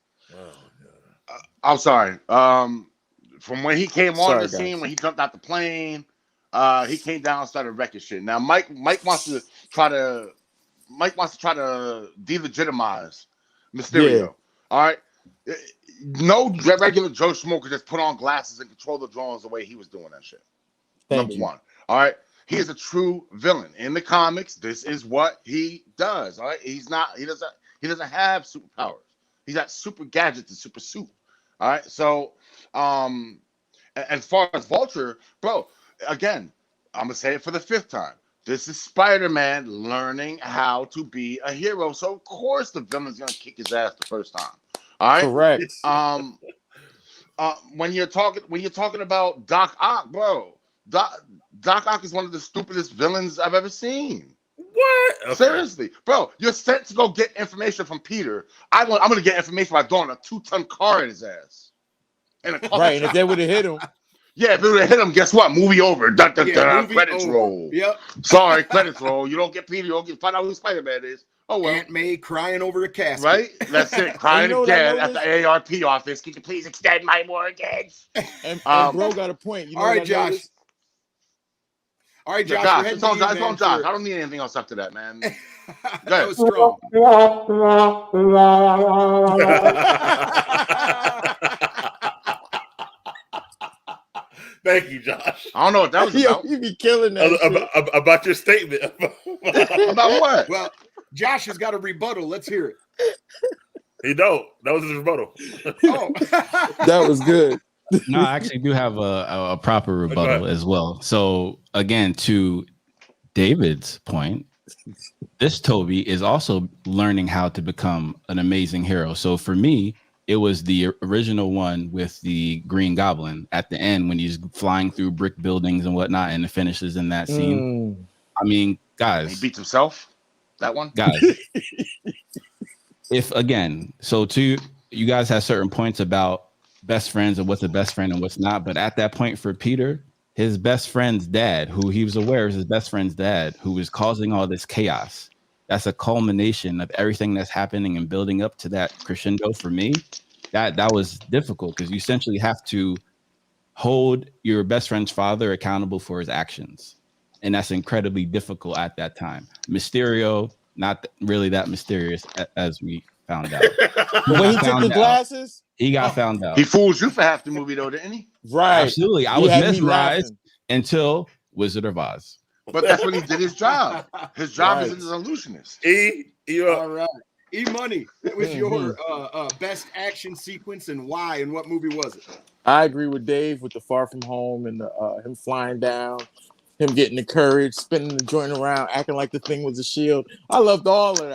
I'm sorry. From when he came on the scene, when he jumped out the plane, he came down and started wrecking shit. Now Mike wants to try to delegitimize Mysterio. Yeah. All right. No regular Joe Schmo could just put on glasses and control the drones the way he was doing that shit. Number one. All right. He is a true villain. In the comics, this is what he does. All right. He doesn't have superpowers. He's got super gadgets and super suit. All right. So as far as Vulture, bro, again, I'm gonna say it for the 5th time. This is Spider-Man learning how to be a hero. So of course the villain's gonna kick his ass the first time. All right. Correct. When you're talking about Doc Ock, bro, Doc Ock is one of the stupidest villains I've ever seen. What? Okay. Seriously, bro, you're sent to go get information from Peter. I'm gonna get information by throwing a 2-ton car in his ass. Right, and if they would have hit him. Yeah, if they would have hit him, guess what? Movie over. Credits roll. Yep. Sorry, credits roll. You don't get Peter. You don't get find out who Spider-Man is. Oh well. Aunt May crying over a casket. Right? That's it. Crying You know again at the AARP office. Can you please extend my mortgage? And bro got a point. You know all right, Josh. All right, Josh. Josh, it's on Josh. I don't need anything else after that, man. That was strong. Thank you, Josh. I don't know what that was about. You be killing that about your statement. About what? Well, Josh has got a rebuttal. Let's hear it. He don't. That was his rebuttal. Oh, that was good. No, I actually do have a proper rebuttal as well. So again, to David's point, this Toby is also learning how to become an amazing hero. So for me, it was the original one with the Green Goblin at the end when he's flying through brick buildings and whatnot, and the finishes in that scene. I mean, guys, he beats himself. That one, guys. If again, so to you guys have certain points about best friends and what's a best friend and what's not, but at that point for Peter, his best friend's dad, who he was aware is his best friend's dad, who was causing all this chaos. That's a culmination of everything that's happening and building up to that crescendo. For me, that was difficult because you essentially have to hold your best friend's father accountable for his actions, and that's incredibly difficult at that time. Mysterio, not really that mysterious as we found out. When he took the glasses, he got found out. He fooled you for half the movie though, didn't he? Right. Absolutely. I was mesmerized until Wizard of Oz. But that's when he did his job. His job is as an illusionist. All right. E-Money, what was your best action sequence and why, and what movie was it? I agree with Dave with the Far From Home and him flying down, him getting the courage, spinning the joint around, acting like the thing was a shield. I loved all of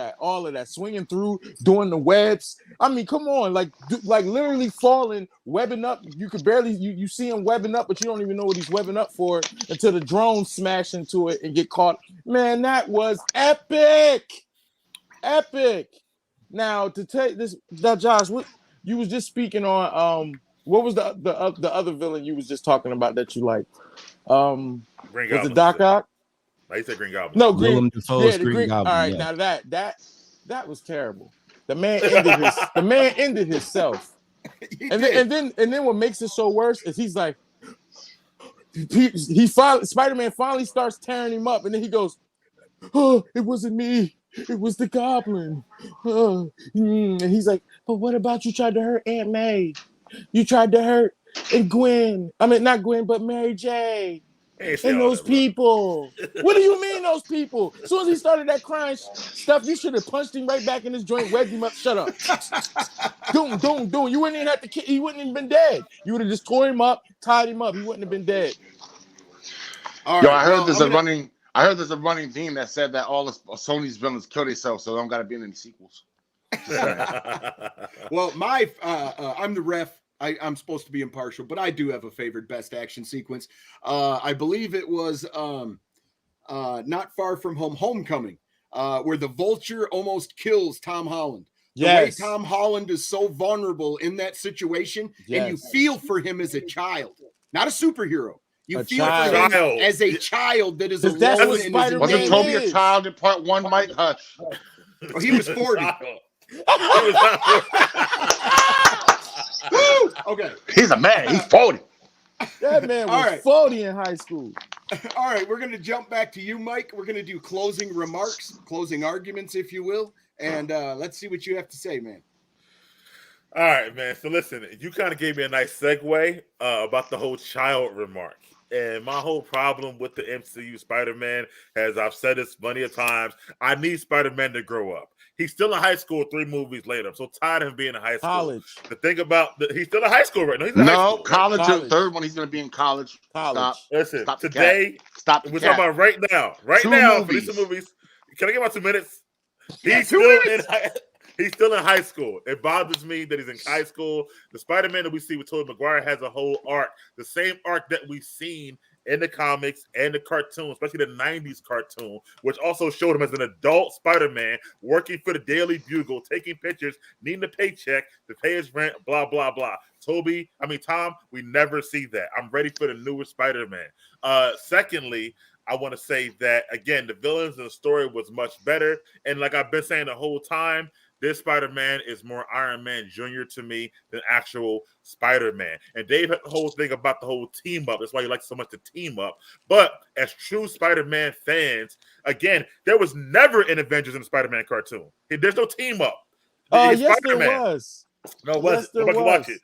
that, swinging through, doing the webs. I mean, come on, like literally falling, webbing up. You could barely, you see him webbing up, but you don't even know what he's webbing up for until the drone smash into it and get caught. Man, that was epic. Now to take this, Josh, what you was just speaking on, what was the other villain you was just talking about that you liked? Green was Goblin. it Doc Ock? I said Green Goblin. No, Willem Dafoe's Green Goblin. All right, now that was terrible. The man ended himself. And then what makes it so worse is he's like, Spider-Man finally starts tearing him up, and then he goes, "Oh, it wasn't me. it was the Goblin. And he's like, but what about you tried to hurt Aunt May? You tried to hurt and Gwen. I mean, not Gwen, but Mary J. And those people. What do you mean those people? As soon as he started that crying stuff, you should have punched him right back in his joint, webbed him up. Shut up. Doom. You wouldn't even have to kill. He wouldn't even been dead. You would have just tore him up, tied him up. He wouldn't have been dead. All right, I heard there's a running theme that said that all of Sony's villains kill themselves, so they don't got to be in any sequels. Well, I'm the ref. I'm supposed to be impartial, but I do have a favorite best action sequence. I believe it was Not Far From Home, Homecoming, where the Vulture almost kills Tom Holland. The way Tom Holland is so vulnerable in that situation, and you feel for him as a child, not a superhero. You feel for him as a child that is alone. Wasn't Toby a child in part 1, Mike? Hush. Oh, he was 40. Okay. He's a man. He's 40. That man was 40 in high school. All right, we're going to jump back to you, Mike. We're going to do closing remarks, closing arguments, if you will. And let's see what you have to say, man. All right, man. So listen, you kind of gave me a nice segue about the whole child remark. And my whole problem with the MCU Spider-Man, as I've said this plenty of times, I need Spider-Man to grow up. He's still in high school 3 movies later. I'm so tired of him being in high school. College. The thing about he's still in high school right now. He's in high school. College. The third one, he's going to be in college. Stop. Listen, Stop today, we're talking about right now. Right now, for these movies. Can I get about 2 minutes? He's still in high school. It bothers me that he's in high school. The Spider-Man that we see with Tobey Maguire has a whole arc, the same arc that we've seen in the comics and the cartoon, especially the 90s cartoon, which also showed him as an adult Spider-Man working for the Daily Bugle, taking pictures, needing a paycheck to pay his rent, blah, blah, blah. Tom, we never see that. I'm ready for the newer Spider-Man. Secondly, I want to say that, again, the villains in the story was much better. And like I've been saying the whole time, this Spider-Man is more Iron Man Jr. to me than actual Spider-Man. And Dave had the whole thing about the whole team up. That's why he likes so much to team up. But as true Spider-Man fans, again, there was never an Avengers in the Spider-Man cartoon. There's no team up. Yes, there was. No, it wasn't. Nobody can watch it.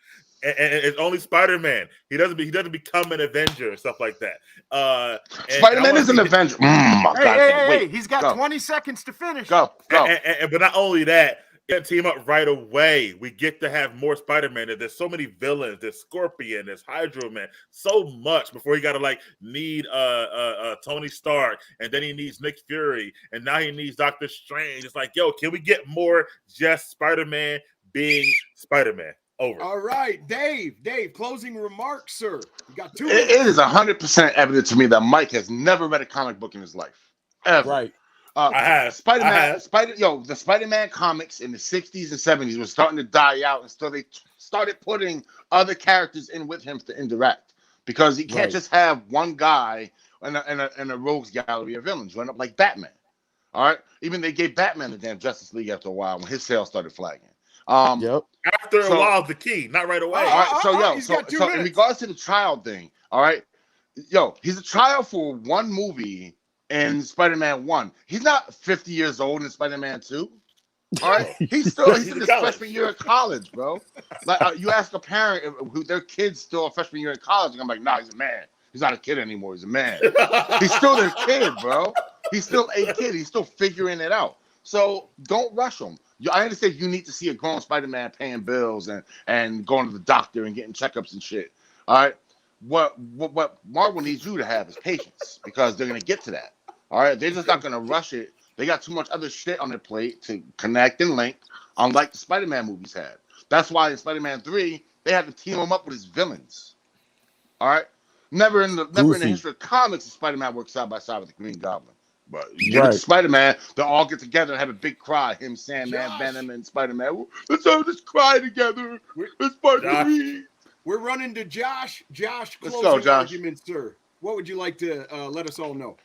And it's only Spider-Man. He doesn't become an Avenger and stuff like that. Spider-Man is an Avenger. Hey, he's got 20 seconds to finish. Go. But not only that, it team up right away. We get to have more Spider-Man. There's so many villains. There's Scorpion. There's Hydro Man. So much before he got to need Tony Stark, and then he needs Nick Fury, and now he needs Doctor Strange. It's like, yo, can we get more just Spider-Man being Spider-Man? Over. All right, Dave, closing remarks, sir. You got 2 minutes. It is 100% evident to me that Mike has never read a comic book in his life. Ever. Right. I have. The Spider-Man comics in the 60s and 70s were starting to die out, and so they started putting other characters in with him to interact, because you can't just have one guy in a rogues gallery of villains. You end up like Batman. All right. Even they gave Batman the damn Justice League after a while when his sales started flagging. After a while, the key, not right away. All right, so in regards to the child thing, all right, he's a child for one movie in Spider-Man 1. He's not 50 years old in Spider-Man 2. All right, he's in his freshman year of college, bro. Like you ask a parent who their kid's still a freshman year in college, and I'm like, nah, he's a man. He's not a kid anymore. He's a man. He's still their kid, bro. He's still a kid. He's still figuring it out. So don't rush him. I understand you need to see a grown Spider-Man paying bills and going to the doctor and getting checkups and shit. All right. What Marvel needs you to have is patience, because they're going to get to that. All right. They're just not going to rush it. They got too much other shit on their plate to connect and link, unlike the Spider-Man movies had. That's why in Spider-Man 3, they had to team him up with his villains. All right. Never in the history of comics does Spider-Man work side by side with the Green Goblin. But Spider-Man, they all get together and have a big cry. Him, Sandman, Venom, and Spider-Man. Let's all just cry together. Let's party. We're running to Josh. Josh, closing arguments, sir. What would you like to let us all know?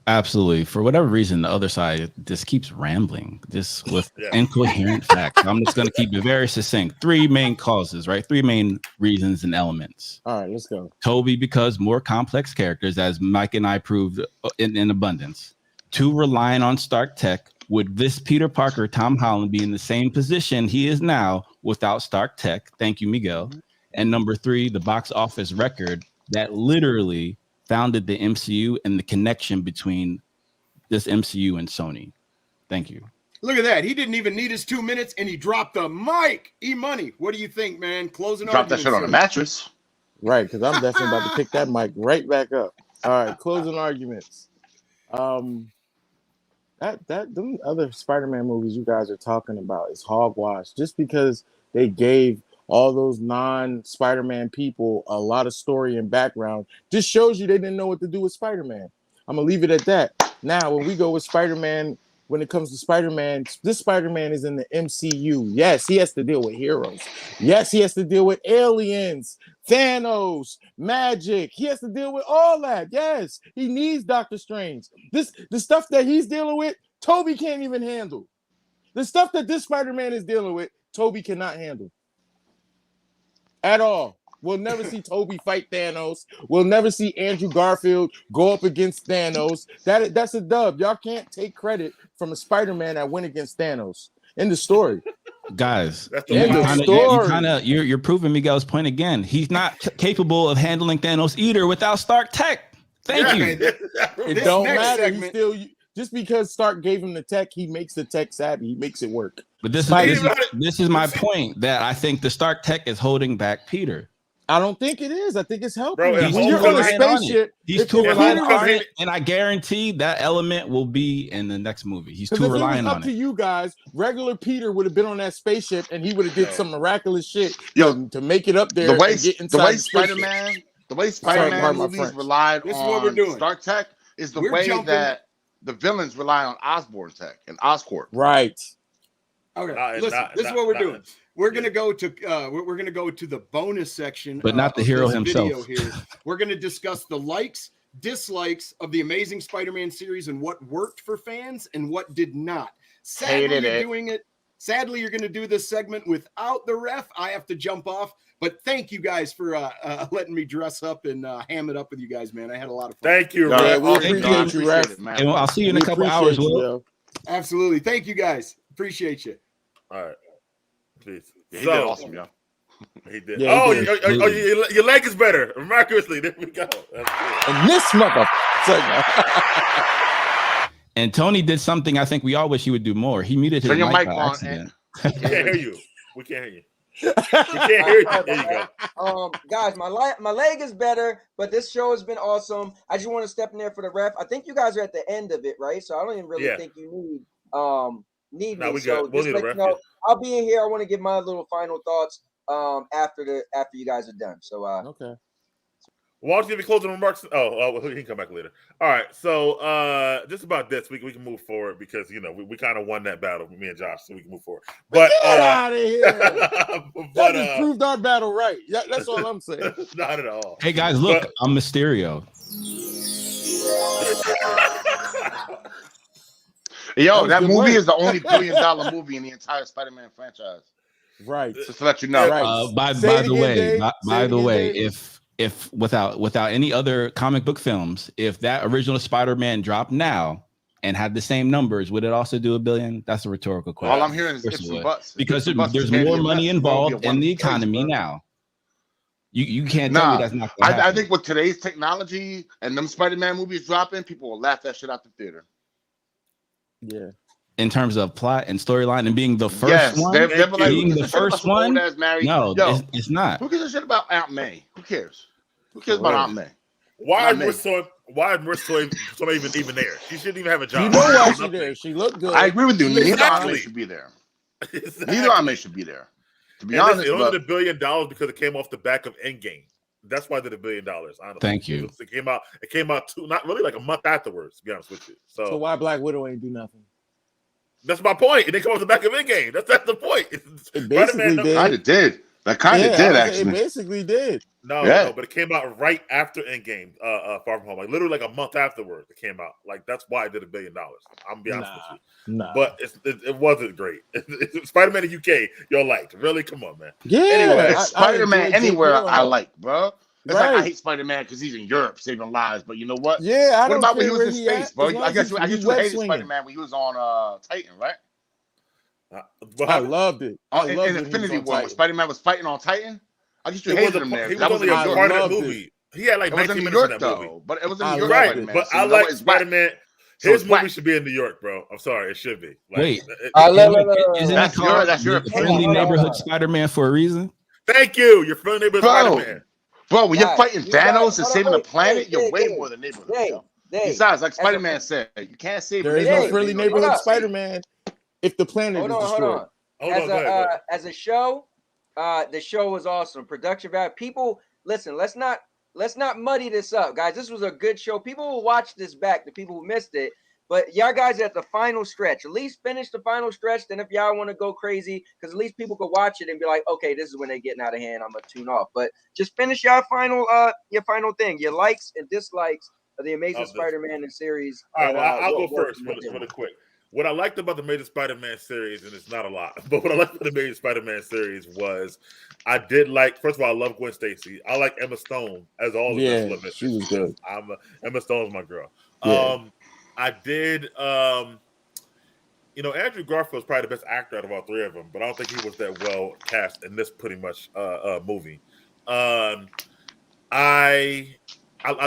Absolutely. For whatever reason, the other side just keeps rambling, just with incoherent facts. I'm just going to keep it very succinct. 3 main causes, right? 3 main reasons and elements. All right, let's go. Toby, because more complex characters, as Mike and I proved in abundance. 2, relying on Stark Tech would this Peter Parker, Tom Holland, be in the same position he is now without Stark Tech? Thank you, Miguel. And number 3, the box office record that literally founded the MCU and the connection between this MCU and Sony. Thank you. Look at that. He didn't even need his 2 minutes, and he dropped the mic. E-Money, what do you think, man? Closing Drop that shit on a mattress. Right, because I'm definitely about to pick that mic right back up. All right, closing arguments. Them other Spider-Man movies you guys are talking about is hogwash. Just because they gave all those non-Spider-Man people a lot of story and background just shows you they didn't know what to do with Spider-Man. I'm gonna leave it at that. Now, when we go with Spider-Man, when it comes to Spider-Man, this Spider-Man is in the MCU. Yes, he has to deal with heroes. Yes, he has to deal with aliens, Thanos, magic. He has to deal with all that. Yes, he needs Doctor Strange. The stuff that he's dealing with, Toby can't even handle. The stuff that this Spider-Man is dealing with, Toby cannot handle at all. We'll never see Toby fight Thanos. We'll never see Andrew Garfield go up against Thanos. That's a dub. Y'all can't take credit from a Spider-Man that went against Thanos. In the story. Guys, you're proving Miguel's point again. He's not capable of handling Thanos either without Stark Tech. Thank you. It don't matter. He still, just because Stark gave him the tech, he makes the tech savvy. He makes it work. But this is my point, that I think the Stark Tech is holding back Peter. I don't think it is. I think it's helping. Bro, when you're on a spaceship, he's too reliant on it, and I guarantee that element will be in the next movie. He's too reliant on it. Up to you guys, regular Peter would have been on that spaceship, and he would have did some miraculous shit to make it up there. The way Spider-Man movies relied on Stark Tech is the way that the villains rely on Osborn Tech and Oscorp. Right. Okay. Listen, this is what we're doing. We're gonna go to the bonus section, but not the hero himself. Here. We're gonna discuss the likes, dislikes of the Amazing Spider-Man series and what worked for fans and what did not. Sadly, you're gonna do this segment without the ref. I have to jump off. But thank you guys for letting me dress up and ham it up with you guys, man. I had a lot of fun. Thank you, Ref. We appreciate you, Ref. And I'll see you in a couple hours, Will. Absolutely. Thank you, guys. Appreciate you. All right. Please. Yeah, he did awesome, y'all. He did. Yeah, your leg is better. Miraculously. There we go. And this motherfucker. And Tony did something I think we all wish he would do more. He muted his mic by accident. We can't hear you. We can't hear you. We can't hear you. There you go. Guys, my leg is better, but this show has been awesome. I just want to step in there for the ref. I think you guys are at the end of it, right? So I don't even really think you need me. So just let you know, I'll be in here. I want to give my little final thoughts after you guys are done. So okay. Why don't you give me closing remarks? Oh, he can come back later. All right, so just about this, we can move forward because we kind of won that battle, me and Josh, so we can move forward. But get out of here! That just proved our battle right. Yeah, that's all I'm saying. Not at all. Hey guys, look, I'm Mysterio. Yo, that movie is the only $1 billion movie in the entire Spider-Man franchise. Right. Just to let you know. Right. By the way, if without any other comic book films, if that original Spider-Man dropped now and had the same numbers, would it also do $1 billion? That's a rhetorical question. All I'm hearing is ifs and buts. Because there's more money involved in the economy now. You can't tell me that's not gonna happen. I think with today's technology and them Spider-Man movies dropping, people will laugh that shit out the theater. Yeah. In terms of plot and storyline and being the first one, it's not. Who gives a shit about Aunt May? Who cares? Who cares about Aunt May? Why is Mysterio even there? She shouldn't even have a job. You know why she's there? She looked good. I agree with you. Neither Aunt May should be there. Neither Aunt May should be there. To be honest, it only did $1 billion because it came off the back of Endgame. That's why they did $1 billion. Honestly. Thank you. It came out not really like a month afterwards. To be honest with you. So why Black Widow ain't do nothing? That's my point. It didn't come off the back of Endgame. That's the point. It basically did. Kind of did. That kind of did actually. It basically did. No, but it came out right after Endgame. Far From Home, like literally like a month afterwards, it came out. Like that's why it did $1 billion. I'm gonna be honest with you. But it wasn't great. Spider-Man in UK, y'all liked. Really, come on, man. Yeah. Anyway, Spider-Man anywhere I like, bro. It's like I hate Spider-Man because he's in Europe saving lives. But you know what? Yeah, I What don't about when care he where was in he space, at, bro? as long I as guess he you web hated swinging. Spider-Man when he was on Titan, right? I loved it. I In loved Infinity War when Titan. Spider-Man was fighting on Titan. I guess you It hated was him there. he was That was only in a New part York. of the movie. He had like It was 19 in New minutes in York that movie. though, but it was in I New York. loved Right, it. but So I you know what? like It's whack. Spider-Man. So His it's movie whack. should be in New York, bro. I'm sorry, it should be. Like, Wait, it- isn't it called that's your the Friendly opinion. Neighborhood Spider-Man for a reason? Thank you. Your friendly neighborhood Spider-Man. Bro, when you're Guys, fighting you guys- Thanos and hold on, saving the wait, planet, you're way Dave, more than neighborhood. Dave, Yo. Dave, Besides, like as a- Spider-Man said, you can't save. There is Dave, no Dave, friendly hold neighborhood up. Spider-Man if the planet Hold is on, destroyed. As a show, the show was awesome. Production value. People, listen. Let's not muddy this up, guys. This was a good show. People will watch this back. The people who missed it. But y'all guys are at the final stretch. At least finish the final stretch. Then if y'all want to go crazy, because at least people could watch it and be like, okay, this is when they're getting out of hand. I'm gonna tune off. But just finish your final thing. Your likes and dislikes of the Amazing Spider-Man and series. All right, well, I'll go first really quick. What I liked about the Amazing Spider-Man series, and it's not a lot, but what I liked about the Amazing Spider-Man series was I did like, first of all, I love Gwen Stacy. I like Emma Stone as all the best love. She was good. Emma Stone's my girl. Yeah. I did, Andrew Garfield is probably the best actor out of all three of them, but I don't think he was that well cast in this pretty much movie. I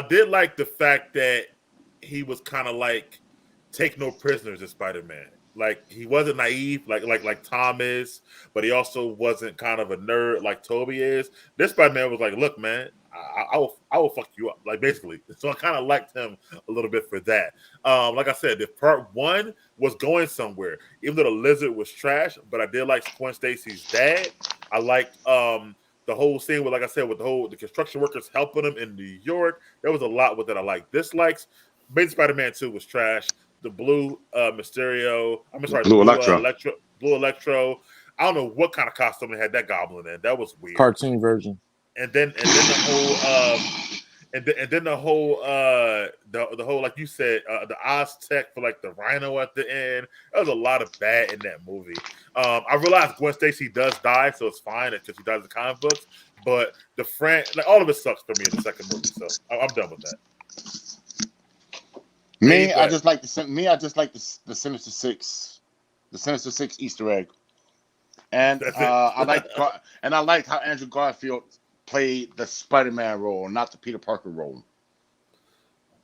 did like the fact that he was kind of like take no prisoners as Spider-Man. Like he wasn't naive like Tom is, but he also wasn't kind of a nerd like Toby is. This Spider-Man was like, look, man, I will fuck you up, like basically. So I kind of liked him a little bit for that. Like I said, if part one was going somewhere, even though the lizard was trash, but I did like Gwen Stacy's dad. I liked the whole scene with, like I said, with the construction workers helping him in New York. There was a lot with that I liked. Dislikes, Amazing Spider-Man 2 was trash. The blue Mysterio, Blue Electro. I don't know what kind of costume they had that Goblin in. That was weird. Cartoon version. And then the whole the whole like you said the Aztec for like the Rhino at the end. There was a lot of bad in that movie. I realized Gwen Stacy does die, so it's fine because she dies in the comic books. But the all of it sucks for me in the second movie, so I'm done with that. I just like the Sinister Six, Easter egg, and I liked how Andrew Garfield played the Spider-Man role, not the Peter Parker role.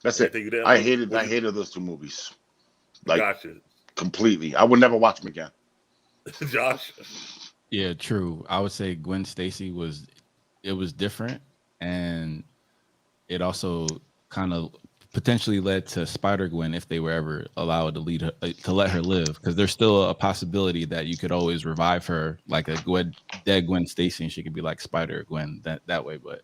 That's it. I hated those two movies, gotcha. Completely. I would never watch them again. Josh. Yeah, true. I would say Gwen Stacy was different, and it also kind of potentially led to Spider-Gwen if they were ever allowed to let her live, because there's still a possibility that you could always revive her like a dead Gwen Stacy, and she could be like Spider-Gwen that way. But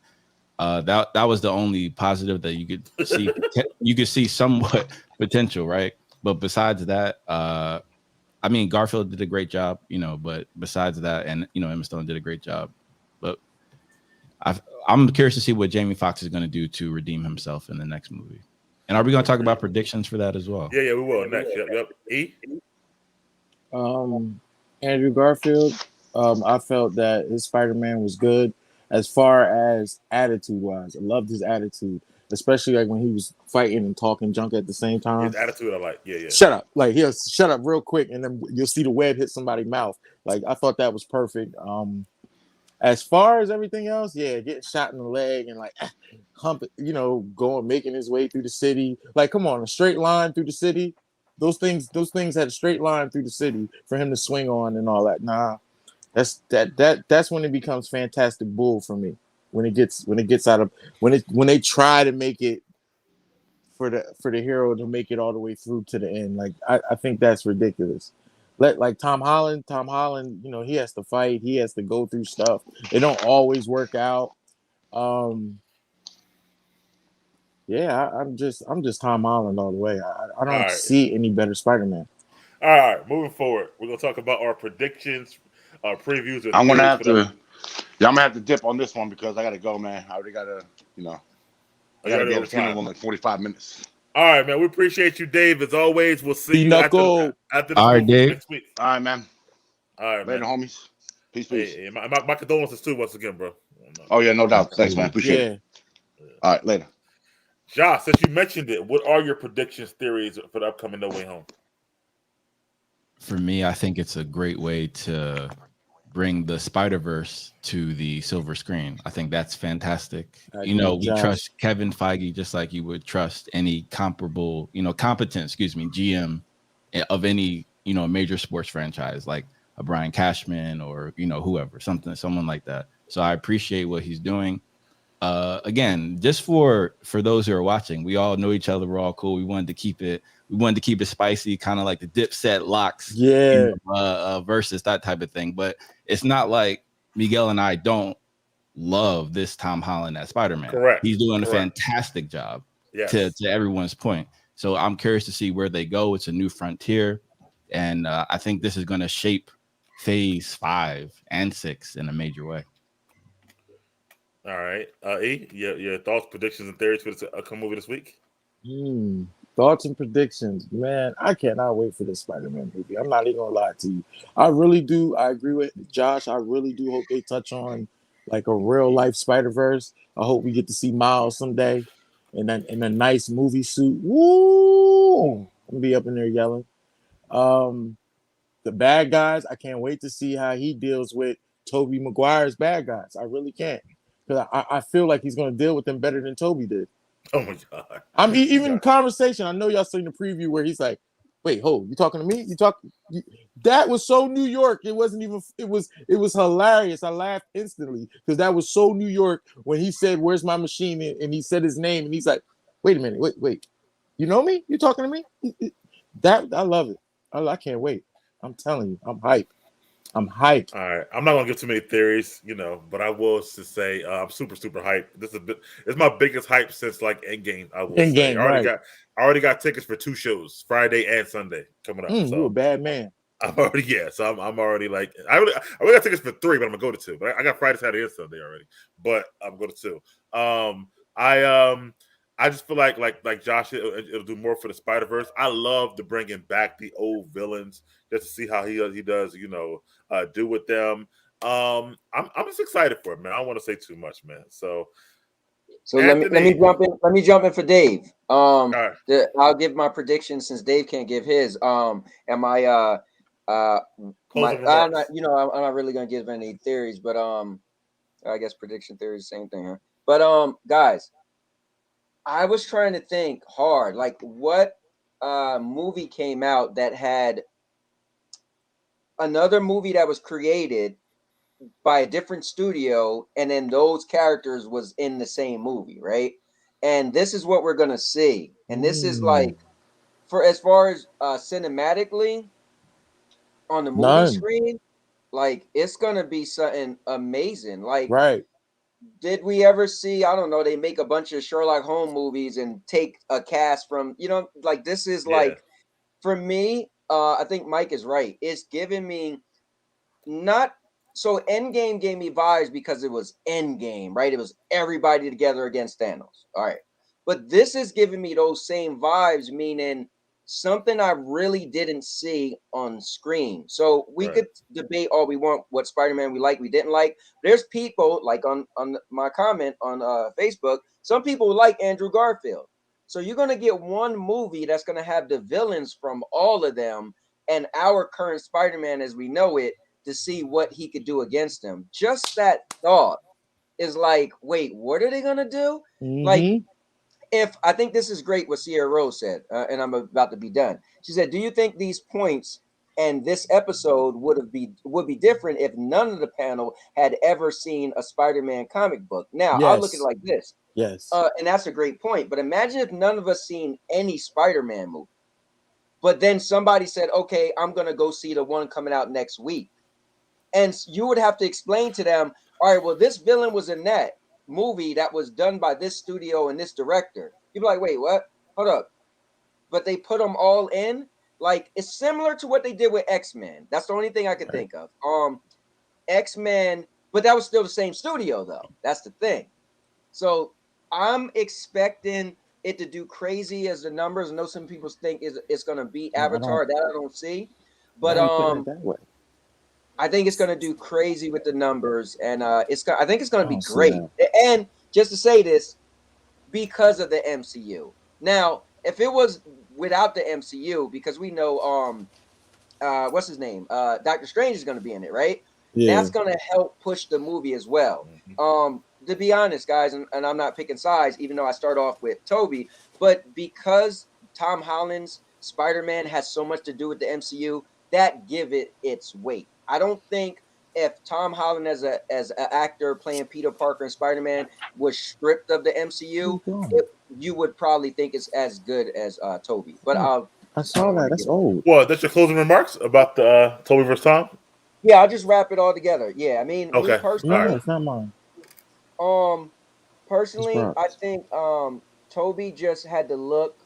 that was the only positive that you could see. You could see somewhat potential, right? But besides that, Garfield did a great job, but besides that, and Emma Stone did a great job. But I'm curious to see what Jamie Foxx is going to do to redeem himself in the next movie. And are we going to talk about predictions for that as well? Yeah, we will next. Yep. E. Andrew Garfield. I felt that his Spider-Man was good as far as attitude-wise. I loved his attitude, especially like when he was fighting and talking junk at the same time. His attitude, I like. Yeah. Shut up! Like he'll shut up real quick, and then you'll see the web hit somebody's mouth. Like I thought that was perfect. As far as everything else, yeah, getting shot in the leg and like making his way through the city. Like, come on, a straight line through the city. Those things had a straight line through the city for him to swing on and all that. Nah, that's when it becomes Fantastic Bull for me. When it gets out of when they try to make it for the hero to make it all the way through to the end. Like I think that's ridiculous. Like Tom Holland, he has to fight. He has to go through stuff. It don't always work out. I'm just Tom Holland all the way. I don't see any better Spider-Man. All right, moving forward, we're gonna talk about our predictions, our previews. I'm gonna have to dip on this one because I gotta go, man. I already gotta, I gotta be at the funeral in like 45 minutes. All right, man. We appreciate you, Dave. As always, we'll see you after All right, Dave. next week. All right, man. All right, later, man. Homies. Peace. Hey, my condolences too, once again, bro. Oh yeah, no doubt. Thanks, man. Appreciate it. All right, later. Josh, since you mentioned it, what are your predictions, theories for the upcoming No Way Home? For me, I think it's a great way to bring the Spider-Verse to the silver screen. I think that's fantastic. You know, we trust Kevin Feige just like you would trust any comparable, competent, GM of any, major sports franchise like a Brian Cashman or, whoever, someone like that. So I appreciate what he's doing. Again, just for those who are watching, we all know each other. We're all cool. We wanted to keep it spicy, kind of like the Dipset Locks, versus that type of thing. But it's not like Miguel and I don't love this Tom Holland as Spider-Man. Correct. He's doing a fantastic job. Yes. To everyone's point. So I'm curious to see where they go. It's a new frontier, and I think this is going to shape Phase 5 and 6 in a major way. All right, E, your thoughts, predictions, and theories for this upcoming movie this week? Thoughts and predictions, man. I cannot wait for this Spider-Man movie. I'm not even gonna lie to you. I really do. I agree with Josh. I really do hope they touch on like a real life Spider-Verse. I hope we get to see Miles someday in a nice movie suit. Woo! I'm gonna be up in there yelling. The bad guys, I can't wait to see how he deals with Tobey Maguire's bad guys. I really can't. Because I feel like he's going to deal with them better than Tobey did. Oh my God! I'm even in conversation. I know y'all seen the preview where he's like, "Wait, you talking to me? That was so New York. It wasn't even. It was hilarious. I laughed instantly because that was so New York when he said, "Where's my machine?" and he said his name and he's like, "Wait a minute, wait. You know me? You talking to me?" That I love it. I can't wait. I'm telling you, I'm hyped. All right, I'm not gonna give too many theories, but I will just say I'm super hyped. It's my biggest hype since like Endgame. I will say. I already got tickets for 2 shows, Friday and Sunday coming up. So you're a bad man. I'm already like I already got tickets for 3, but I'm gonna go to 2. But I got Friday, Saturday, and Sunday already. But I'm going to 2. I just feel like Josh, it'll do more for the Spider-Verse. I love to bringing back the old villains just to see how he does, do with them. I'm just excited for it, man. I don't want to say too much, man. So Anthony, let me jump in for Dave. Right. I'll give my prediction since Dave can't give his. I'm not really gonna give any theories, but I guess prediction theories, same thing, huh? But guys, I was trying to think hard, like what movie came out that had another movie that was created by a different studio, and then those characters was in the same movie, right? And this is what we're gonna see. And this is like, for as far as cinematically on the movie screen, like it's gonna be something amazing. Like, right. Did we ever see, I don't know, they make a bunch of Sherlock Holmes movies and take a cast from, like this is like, for me, I think Mike is right. It's giving me so Endgame gave me vibes because it was Endgame, right? It was everybody together against Thanos. All right. But this is giving me those same vibes, meaning something I really didn't see on screen. So we could debate all we want, what Spider-Man we like, we didn't like. There's people like on my comment on Facebook, some people like Andrew Garfield. So you're going to get one movie that's going to have the villains from all of them and our current Spider-Man as we know it to see what he could do against them. Just that thought is like, wait, what are they going to do? Like, I think this is great what Sierra Rose said, and I'm about to be done. She said, do you think these points and this episode would be different if none of the panel had ever seen a Spider-Man comic book? Now, I'll look at it like this. Yes. And that's a great point. But imagine if none of us seen any Spider-Man movie. But then somebody said, okay, I'm going to go see the one coming out next week. And you would have to explain to them, all right, well, this villain was in that movie that was done by this studio and this director. You'd be like, wait, what? Hold up. But they put them all in. Like, it's similar to what they did with X-Men. That's the only thing I could think of. X-Men, but that was still the same studio, though. That's the thing. So I'm expecting it to do crazy as the numbers. I know some people think it's going to beat Avatar. That I don't see. But I think it's going to do crazy with the numbers, and I think it's going to be great. And just to say this, because of the MCU. Now, if it was without the MCU, because we know what's his name? Doctor Strange is going to be in it, right? Yeah. That's going to help push the movie as well. To be honest, guys, and I'm not picking sides, even though I start off with Toby, but because Tom Holland's Spider-Man has so much to do with the MCU, that give it its weight. I don't think if Tom Holland as an actor playing Peter Parker and Spider-Man was stripped of the MCU, you would probably think it's as good as Toby. But I saw that. That's old. Well, that's your closing remarks about the Toby versus Tom? Yeah, I'll just wrap it all together. Yeah, I mean, okay. Me personally, No, it's not mine. Personally, I think Toby just had to look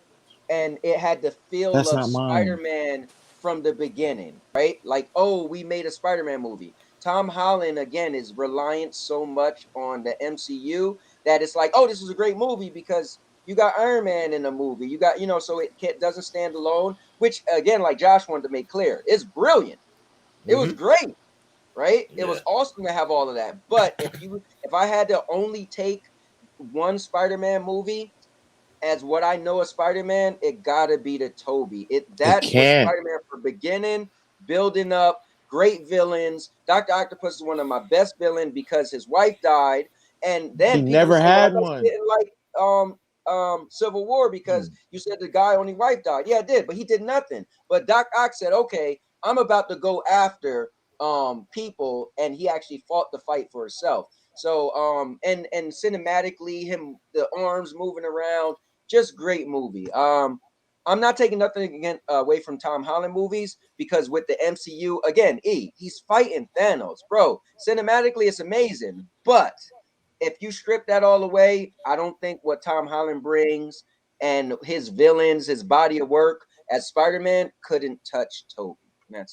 and it had the feel That's of not mine. Spider-Man from the beginning, right? Like, oh, we made a Spider-Man movie. Tom Holland, again, is reliant so much on the MCU that it's like, oh, this is a great movie because you got Iron Man in the movie. You got, so it doesn't stand alone, which, again, like Josh wanted to make clear, it's brilliant. It was great, right? It was awesome to have all of that. But if I had to only take one Spider-Man movie as what I know of Spider-Man, it gotta be the Toby. That was Spider-Man from beginning, building up, great villains. Dr. Octopus is one of my best villains because his wife died, and then he never had one. Like Civil War because you said the guy only wife died. Yeah, it did, but he did nothing. But Doc Ock said, okay, I'm about to go after people, and he actually fought the fight for himself. So and cinematically, the arms moving around, just great movie. I'm not taking nothing again away from Tom Holland movies because with the MCU, again, he's fighting Thanos, bro. Cinematically, it's amazing, but if you strip that all away, I don't think what Tom Holland brings and his villains, his body of work as Spider-Man couldn't touch Toby.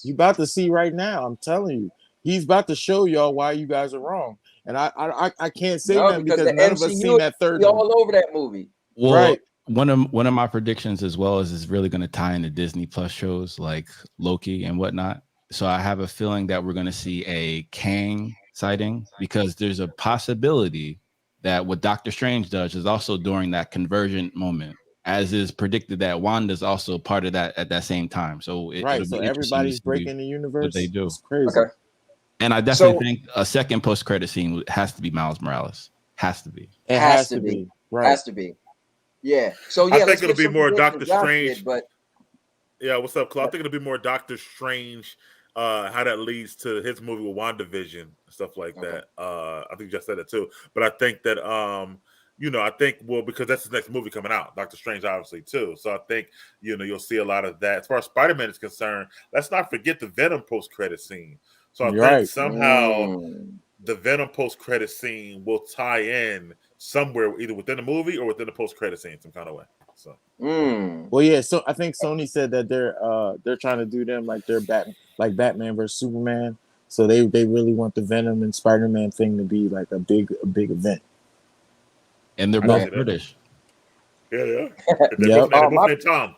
You about to see right now. I'm telling you, he's about to show y'all why you guys are wrong. And I can't say nothing because none of us seen that third one. All over that movie. Well, right. One of my predictions as well is really going to tie into Disney Plus shows like Loki and whatnot. So I have a feeling that we're going to see a Kang sighting because there's a possibility that what Doctor Strange does is also during that convergent moment, as is predicted that Wanda's also part of that at that same time. So so everybody's breaking the universe. What they do. It's crazy. Okay. And I definitely think a second post-credit scene has to be Miles Morales. Has to be. It has to be. Right. Has to be. Yeah. So yeah, I think it'll be more Doctor Strange. But yeah, what's up, Claude? I think it'll be more Doctor Strange. How that leads to his movie with WandaVision and stuff like that. I think you just said it too. But I think that because that's his next movie coming out, Doctor Strange, obviously too. So I think you'll see a lot of that. As far as Spider-Man is concerned, let's not forget the Venom post-credit scene. So I think somehow the Venom post-credit scene will tie in somewhere, either within the movie or within the post-credit scene, some kind of way. So, well, yeah. So I think Sony said that they're trying to do them like they're Batman versus Superman. So they really want the Venom and Spider-Man thing to be like a big event. And they're both British. Yeah. They're both Tom.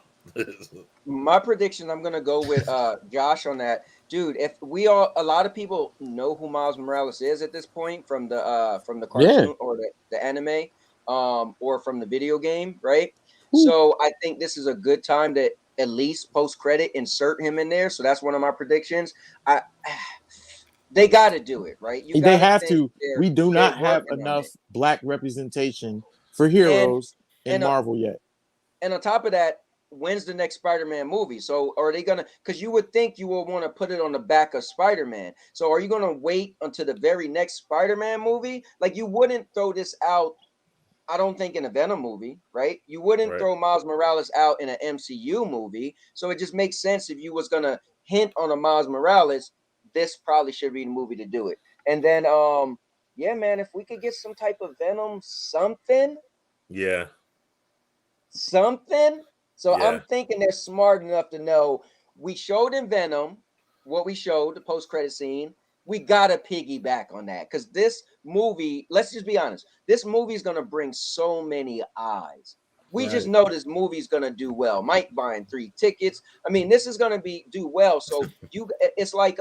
My prediction, I'm gonna go with Josh on that. Dude, if a lot of people know who Miles Morales is at this point from the cartoon or the anime, or from the video game, right? Ooh. So I think this is a good time to at least post-credit insert him in there. So that's one of my predictions. They got to do it, right? They have to. We do not have enough black representation for heroes in Marvel yet. And on top of that, when's the next Spider-Man movie? So are they gonna? Because you would think you will want to put it on the back of Spider-Man. So are you gonna wait until the very next Spider-Man movie? Like you wouldn't throw this out. I don't think in a Venom movie, right? You wouldn't throw Miles Morales out in an MCU movie. So it just makes sense if you was gonna hint on a Miles Morales, this probably should be the movie to do it. And then, yeah, man, if we could get some type of Venom something. Yeah. Something. So I'm thinking they're smart enough to know we showed in Venom what we showed, the post-credit scene. We got to piggyback on that because this movie, let's just be honest, this movie is going to bring so many eyes. We just know this movie is going to do well. Mike buying 3 tickets. I mean, this is going to do well. So it's like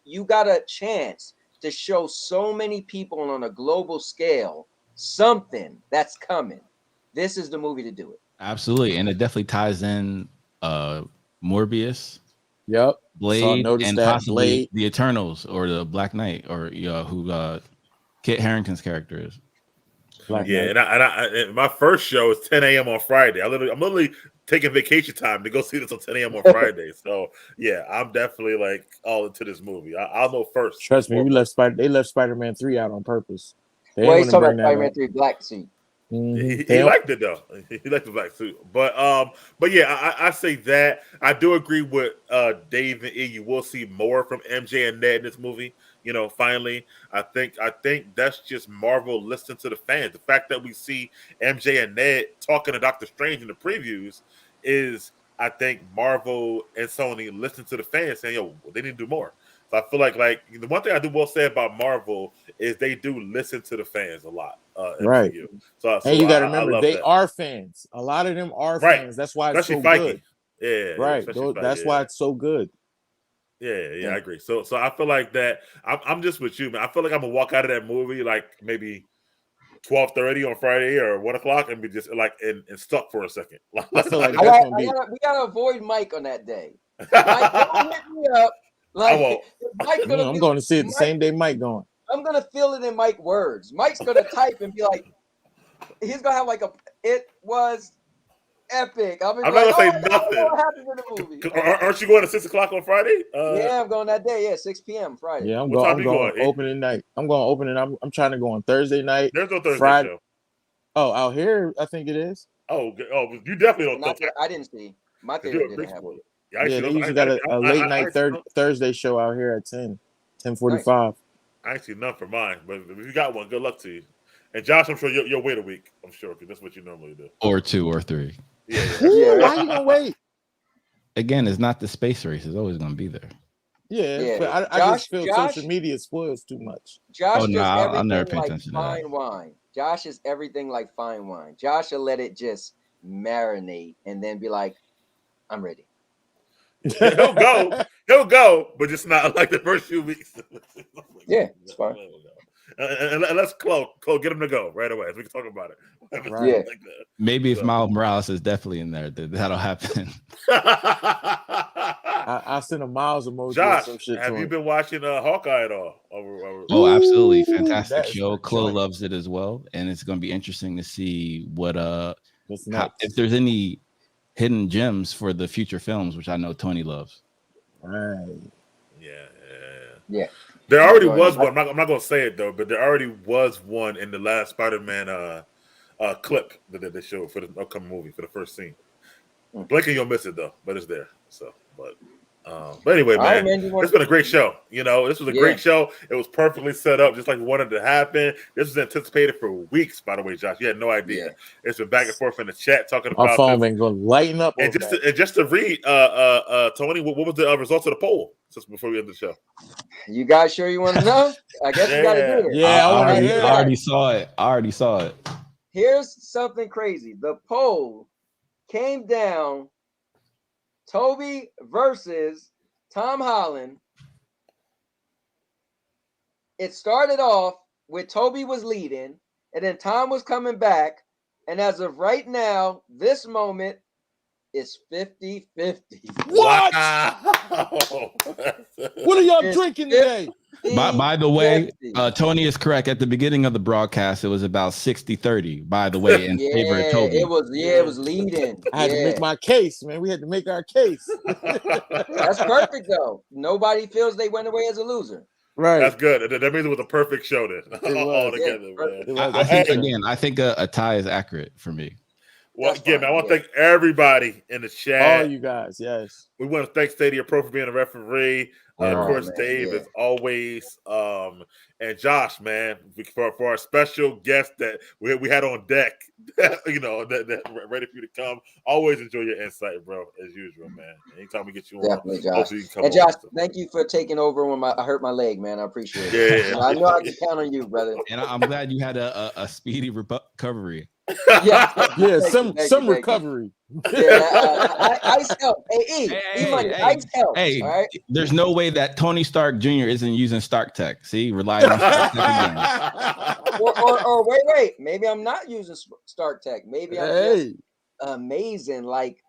you got a chance to show so many people on a global scale something that's coming. this is the movie to do it. Absolutely, and it definitely ties in Morbius, Yep. Blade, and that. possibly Blade. the Eternals or the Black Knight, or who Kit Harington's character is. Black Yeah, Knight. and my first show is 10 a.m. on Friday. I'm literally taking vacation time to go see this on 10 a.m. on Friday. So yeah, I'm definitely like all into this movie. I'll know first. Trust me, they left Spider-Man 3 out on purpose. They Well, ain't he's gonna talking bring about that Spider-Man up. 3 Black Suit. He liked it though. He liked the black suit. But yeah, I say that I do agree with Dave and E. You will see more from MJ and Ned in this movie. You know, finally, I think that's just Marvel listening to the fans. The fact that we see MJ and Ned talking to Doctor Strange in the previews is, I think, Marvel and Sony listening to the fans saying, "Yo, they need to do more." So I feel like the one thing I will say about Marvel is they do listen to the fans a lot. Right. MCU. So And you got to I remember, love they that. are fans. A lot of them are Right. fans. That's why it's Especially so Feige. good. Yeah, Right. That's why it's so good. Yeah, I agree. So I feel like that. I'm just with you, man. I feel like I'm gonna walk out of that movie like maybe 12:30 on Friday or 1 o'clock and be just like and stuck for a second. I feel like we that's gonna be. gotta avoid Mike on that day. Mike, don't hit me up. I won't. Mike's gonna I'm going to see it the same day Mike going. I'm gonna feel it in Mike's words. Mike's gonna type and be like, he's gonna have like it was epic. I'm not gonna say nothing. What happened in the movie? Aren't you going at 6 o'clock on Friday? Yeah, I'm going that day. Yeah, 6 p.m. Friday. Yeah, I'm What going opening night. I'm going opening. I'm trying to go on Thursday night. There's no Thursday Friday. show. Oh, out here, I think it is. Oh, you definitely don't. I didn't see. My theater didn't have it. Yeah, they usually got a late night Thursday show out here at 10:45. I ain't seen none for mine, but if you got one, good luck to you. And Josh, I'm sure you'll wait a week. I'm sure because that's what you normally do. Or 2 or 3. Yeah. Why you gonna wait? Again, it's not the space race. It's always gonna be there. Yeah. But I just feel social media spoils too much. Josh I'll never pay like attention to that. fine wine. Josh is everything like fine wine. Josh will let it just marinate and then be like, I'm ready. He'll go, but just not like the first few weeks. Yeah, it's fine. And let's Chloe, get him to go right away. So we can talk about it. Right. Yeah. Like that. Maybe if Miles Morales is definitely in there, that'll happen. I sent a Miles emoji. Josh, or some shit have to you him. been watching Hawkeye at all? Oh, absolutely. Ooh, Fantastic that's show. my Chloe joint. loves it as well. And it's going to be interesting to see what What's next? if there's any hidden gems for the future films, which I know Tony loves. Right. Yeah. There already was one. I'm not going to say it though, but there already was one in the last Spider-Man clip that they showed for the upcoming movie for the first scene. Blinking, you'll miss it though, but it's there. So, but anyway, man, it's been a great show. You know, this was a great show. It was perfectly set up, just like we wanted to happen. This was anticipated for weeks, by the way, Josh. You had no idea. Yeah. It's been back and forth in the chat talking about. My phone been going to lighten up. And just to read, Tony, what was the results of the poll just before we end the show? You guys sure you want to know? I guess you got to do it. Yeah, I already saw it. Here's something crazy. The poll came down. Toby versus Tom Holland. It started off with Toby was leading, and then Tom was coming back. And as of right now, this moment is 50-50. What? Wow. What are y'all drinking today? By the way, Tony is correct. At the beginning of the broadcast, it was about 60-30, by the way, in favor of Toby. It was leading. I had to make my case, man. We had to make our case. That's perfect, though. Nobody feels they went away as a loser. Right. That's good. That means it was a perfect show then. All together, man. I think a tie is accurate for me. Well, again, I want to thank everybody in the chat. All you guys, yes. We want to thank Stadia Pro for being a referee. And of course, Dave, as always. And Josh, man, for our special guest that we had on deck, you know, that ready for you to come. Always enjoy your insight, bro, as usual, man. Anytime we get you on. Definitely, Josh. And Josh, thank you for taking over when I hurt my leg, man. I appreciate it. Yeah. I know I can count on you, brother. And I'm glad you had a speedy recovery. Some recovery. Ice help. Ice help. Hey, all right? There's no way that Tony Stark Jr. isn't using Stark Tech. See, rely on Stark Tech again. or wait. Maybe I'm not using Stark Tech. Maybe I'm just amazing like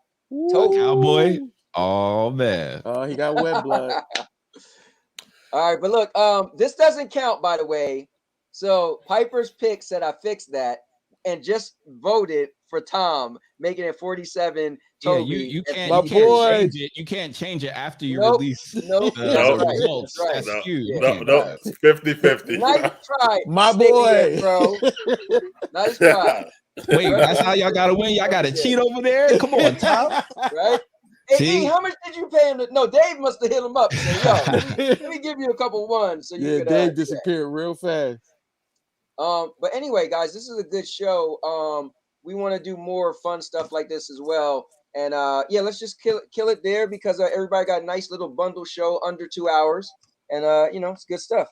Toby. Cowboy. Oh man. Oh, he got wet blood. All right, but look, this doesn't count, by the way. So Piper's pick said I fixed that and just voted for Tom, making it 47. Toby, you can't, my you can't boy. change it. You can't change it after you release Nope. the Right. results. That's That's skewed. You No, can't do that. 50-50. Nice try, My Sticky boy. Head, bro. Nice try. Wait, that's how y'all gotta win. Y'all gotta cheat over there. Come on, Tom. Right? Hey, See? E, how much did you pay him? No, Dave must have hit him up. And said, yo, let me give you a couple ones so you Yeah, could. Dave disappeared real fast. But anyway, guys, this is a good show. We want to do more fun stuff like this as well. And yeah, let's just kill it there because everybody got a nice little bundle show under 2 hours, and you know, it's good stuff.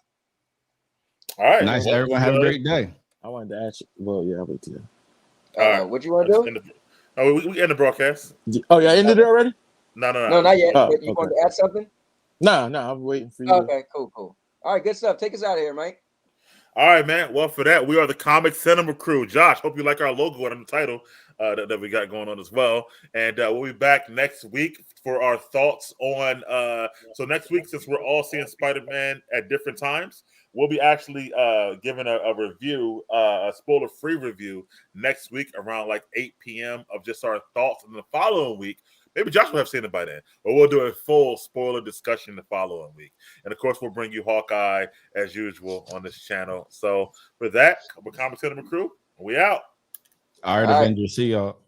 All right. Nice. Everyone have a great day. I wanted to ask you. Well, yeah, I'll wait till you. All right. What you want to do? Oh, we end the broadcast. Oh, yeah, ended it already? No, not yet. Oh, But you want to add something? No, I'm waiting for you. Okay, cool. All right, good stuff. Take us out of here, Mike. All right, man. Well, for that, we are the Comic Cinema Crew. Josh, hope you like our logo and the title that we got going on as well. And we'll be back next week for our thoughts on. So next week, since we're all seeing Spider-Man at different times, we'll be actually giving a review, a spoiler-free review next week around like 8 p.m. of just our thoughts. And the following week, maybe Josh will have seen it by then, but we'll do a full spoiler discussion the following week. And of course, we'll bring you Hawkeye as usual on this channel. So for that, we're Comic Cinema Crew. We out. All right, Avengers. See y'all.